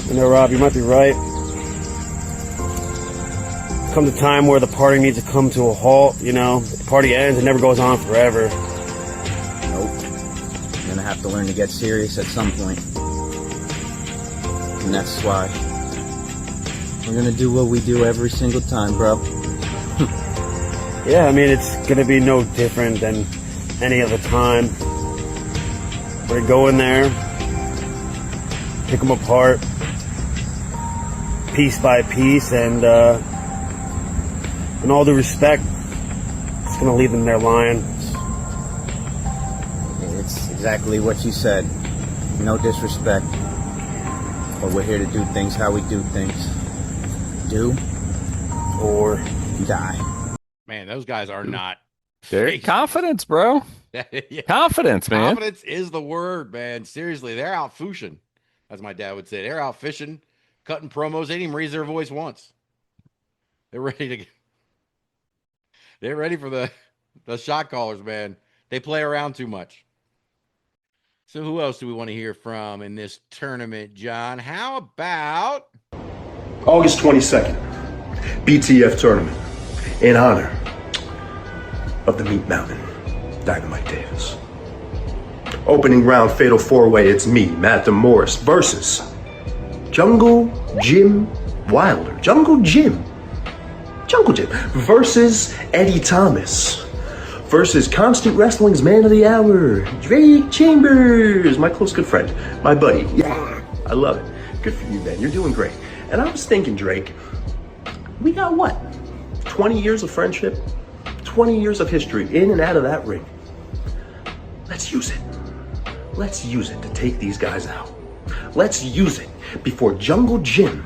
You know, Rob, you might be right. Comes a time where the party needs to come to a halt, you know. The party ends, it never goes on forever. Nope. You're gonna have to learn to get serious at some point. And that's why we're gonna do what we do every single time, bro. Yeah, I mean, it's gonna be no different than any other time. We're gonna go in there, pick them apart, piece by piece, and in all due respect, it's gonna leave them there lying. It's exactly what you said. No disrespect. But we're here to do things how we do things. Do or die. Man, those guys are not. Very confidence, bro. Yeah. Confidence, man. Confidence is the word, man. Seriously, they're out fishing, as my dad would say. They're out fishing, cutting promos. They didn't even raise their voice once. They're ready for the Shot Callers, man. They play around too much. So who else do we want to hear from in this tournament, John? How about August 22nd, BTF tournament in honor of the Meat Mountain, Dynamite Davis. Opening round fatal 4-way, it's me, Matt Morris, versus Jungle Jim Wilder. Jungle Jim versus Eddie Thomas versus Constant Wrestling's Man of the Hour, Drake Chambers, my close good friend, my buddy. Yeah, I love it. Good for you, man. You're doing great. And I was thinking, Drake, we got what? 20 years of friendship, 20 years of history in and out of that ring. Let's use it. Let's use it to take these guys out. Let's use it before Jungle Jim,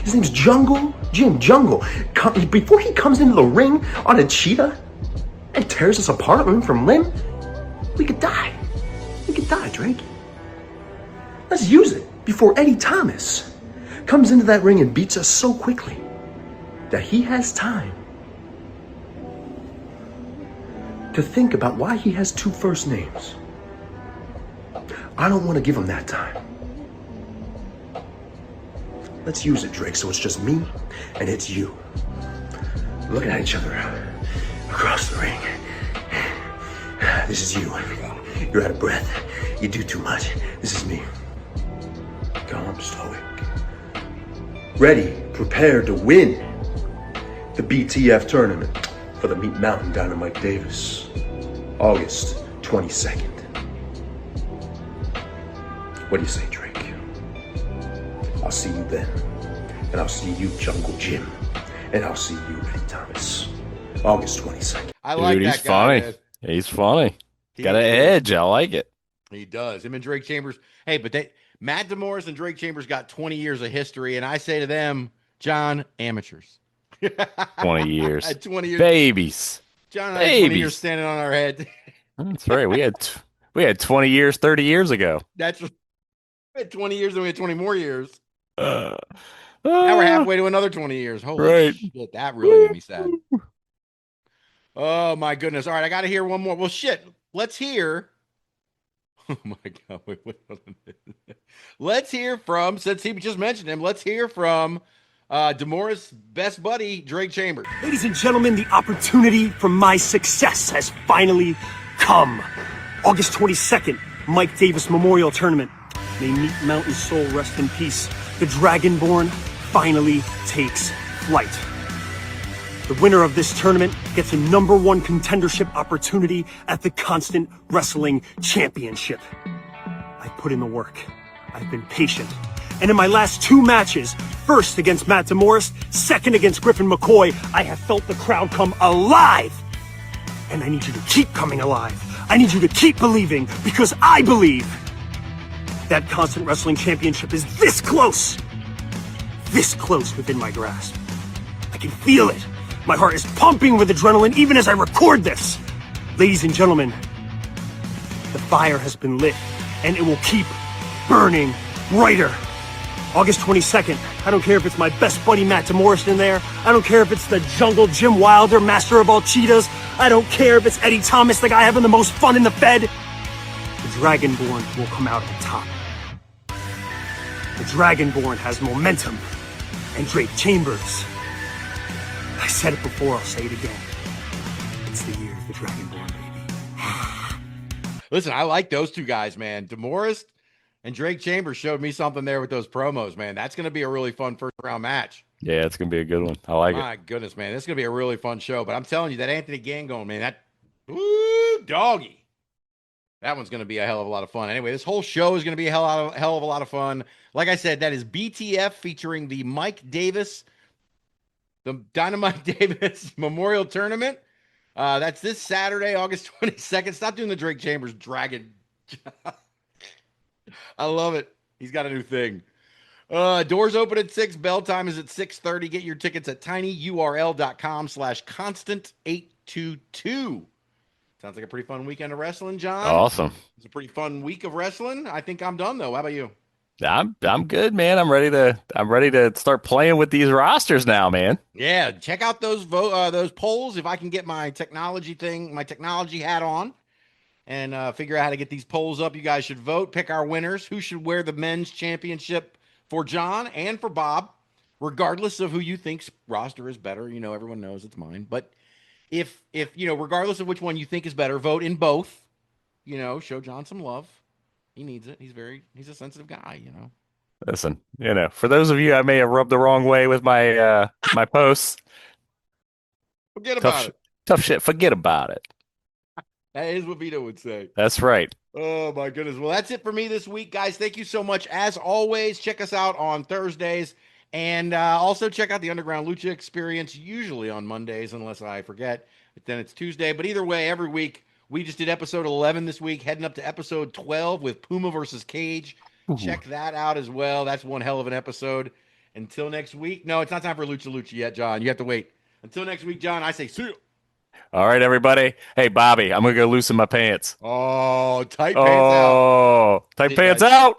his name's Jungle Jim, before he comes into the ring on a cheetah and tears us apart limb from limb, we could die. We could die, Drake. Let's use it before Eddie Thomas comes into that ring and beats us so quickly that he has time to think about why he has 2 first names. I don't want to give him that time. Let's use it, Drake, so it's just me and it's you. Looking at each other across the ring. This is you. You're out of breath. You do too much. This is me. Calm, stoic. Ready, prepared to win the BTF tournament for the Meat Mountain down in Mike Davis, August 22nd. What do you say, Drake? I'll see you then. And I'll see you, Jungle Jim. And I'll see you, Eddie Thomas. August 22nd. I like Dude, that he's guy. funny. Man. He's funny. Got an is. edge. I like it. He does. Him and Drake Chambers. Hey, but Matt DeMorris and Drake Chambers got 20 years of history, and I say to them, John, amateurs. 20 years. 20 years. Babies. John and I had 20 years standing on our head. That's right. We had 20 years 30 years ago. That's we had 20 years and we had 20 more years. Now Now we're halfway to another 20 years. Holy Right. shit. That really made me sad. Oh my goodness. All right, I gotta hear one more. Well, shit. Let's hear. Oh my god. Wait, hold on a minute. Let's hear from, since he just mentioned him, let's hear from DeMorris' best buddy, Drake Chambers. Ladies and gentlemen, the opportunity for my success has finally come. August 22nd, Mike Davis Memorial Tournament. May Meat Mountain Soul rest in peace. The Dragonborn finally takes flight. The winner of this tournament gets a #1 contendership opportunity at the Constant Wrestling Championship. I put in the work. I've been patient. And in my last 2 matches, first against Matt DeMorris, second against Griffin McCoy, I have felt the crowd come alive. And I need you to keep coming alive. I need you to keep believing, because I believe that Constant Wrestling Championship is this close within my grasp. I can feel it. My heart is pumping with adrenaline even as I record this. Ladies and gentlemen, the fire has been lit, and it will keep burning brighter. August 22nd, I don't care if it's my best buddy Matt DeMorris in there. I don't care if it's the Jungle Jim Wilder, master of all cheetahs. I don't care if it's Eddie Thomas, the guy having the most fun in the Fed. The Dragonborn will come out on top. The Dragonborn has momentum, and Drake Chambers. I said it before, I'll say it again. It's the year of the Dragonborn, baby. Listen, I like those two guys, man. DeMorris and Drake Chambers showed me something there with those promos, man. That's going to be a really fun first round match. Yeah, it's going to be a good one. I like it. My goodness, man. This is going to be a really fun show. But I'm telling you, that Anthony Gangone, man, that, ooh, doggy. That one's going to be a hell of a lot of fun. Anyway, this whole show is going to be a hell of a lot of fun. Like I said, that is BTF featuring the Mike Davis, the Dynamite Davis Memorial Tournament. That's this Saturday, August 22nd. Stop doing the Drake Chambers Dragon. I love it. He's got a new thing. Doors open at 6. Bell time is at 6:30. Get your tickets at tinyurl.com/constant822. Sounds like a pretty fun weekend of wrestling, John. Awesome. It's a pretty fun week of wrestling. I think I'm done, though. How about you? I'm good, man. I'm ready to start playing with these rosters now, man. Yeah, check out those polls if I can get my technology hat on and figure out how to get these polls up. You guys should vote, pick our winners. Who should wear the men's championship for John and for Bob, regardless of who you think's roster is better. You know, everyone knows it's mine. But if regardless of which one you think is better, vote in both. You know, show John some love. He needs it. He's a sensitive guy, you know. Listen, for those of you I may have rubbed the wrong way with my my posts, forget about it. Tough shit. Forget about it. That is what Vito would say. That's right. Oh, my goodness. Well, that's it for me this week, guys. Thank you so much. As always, check us out on Thursdays. And also check out the Underground Lucha Experience, usually on Mondays, unless I forget. But then it's Tuesday. But either way, every week, we just did episode 11 this week, heading up to episode 12 with Puma versus Cage. Ooh. Check that out as well. That's one hell of an episode. Until next week. No, it's not time for Lucha yet, John. You have to wait. Until next week, John, I say see you. All right, everybody. Hey, Bobby, I'm going to go loosen my pants. Oh, tight pants out. Oh, tight pants out.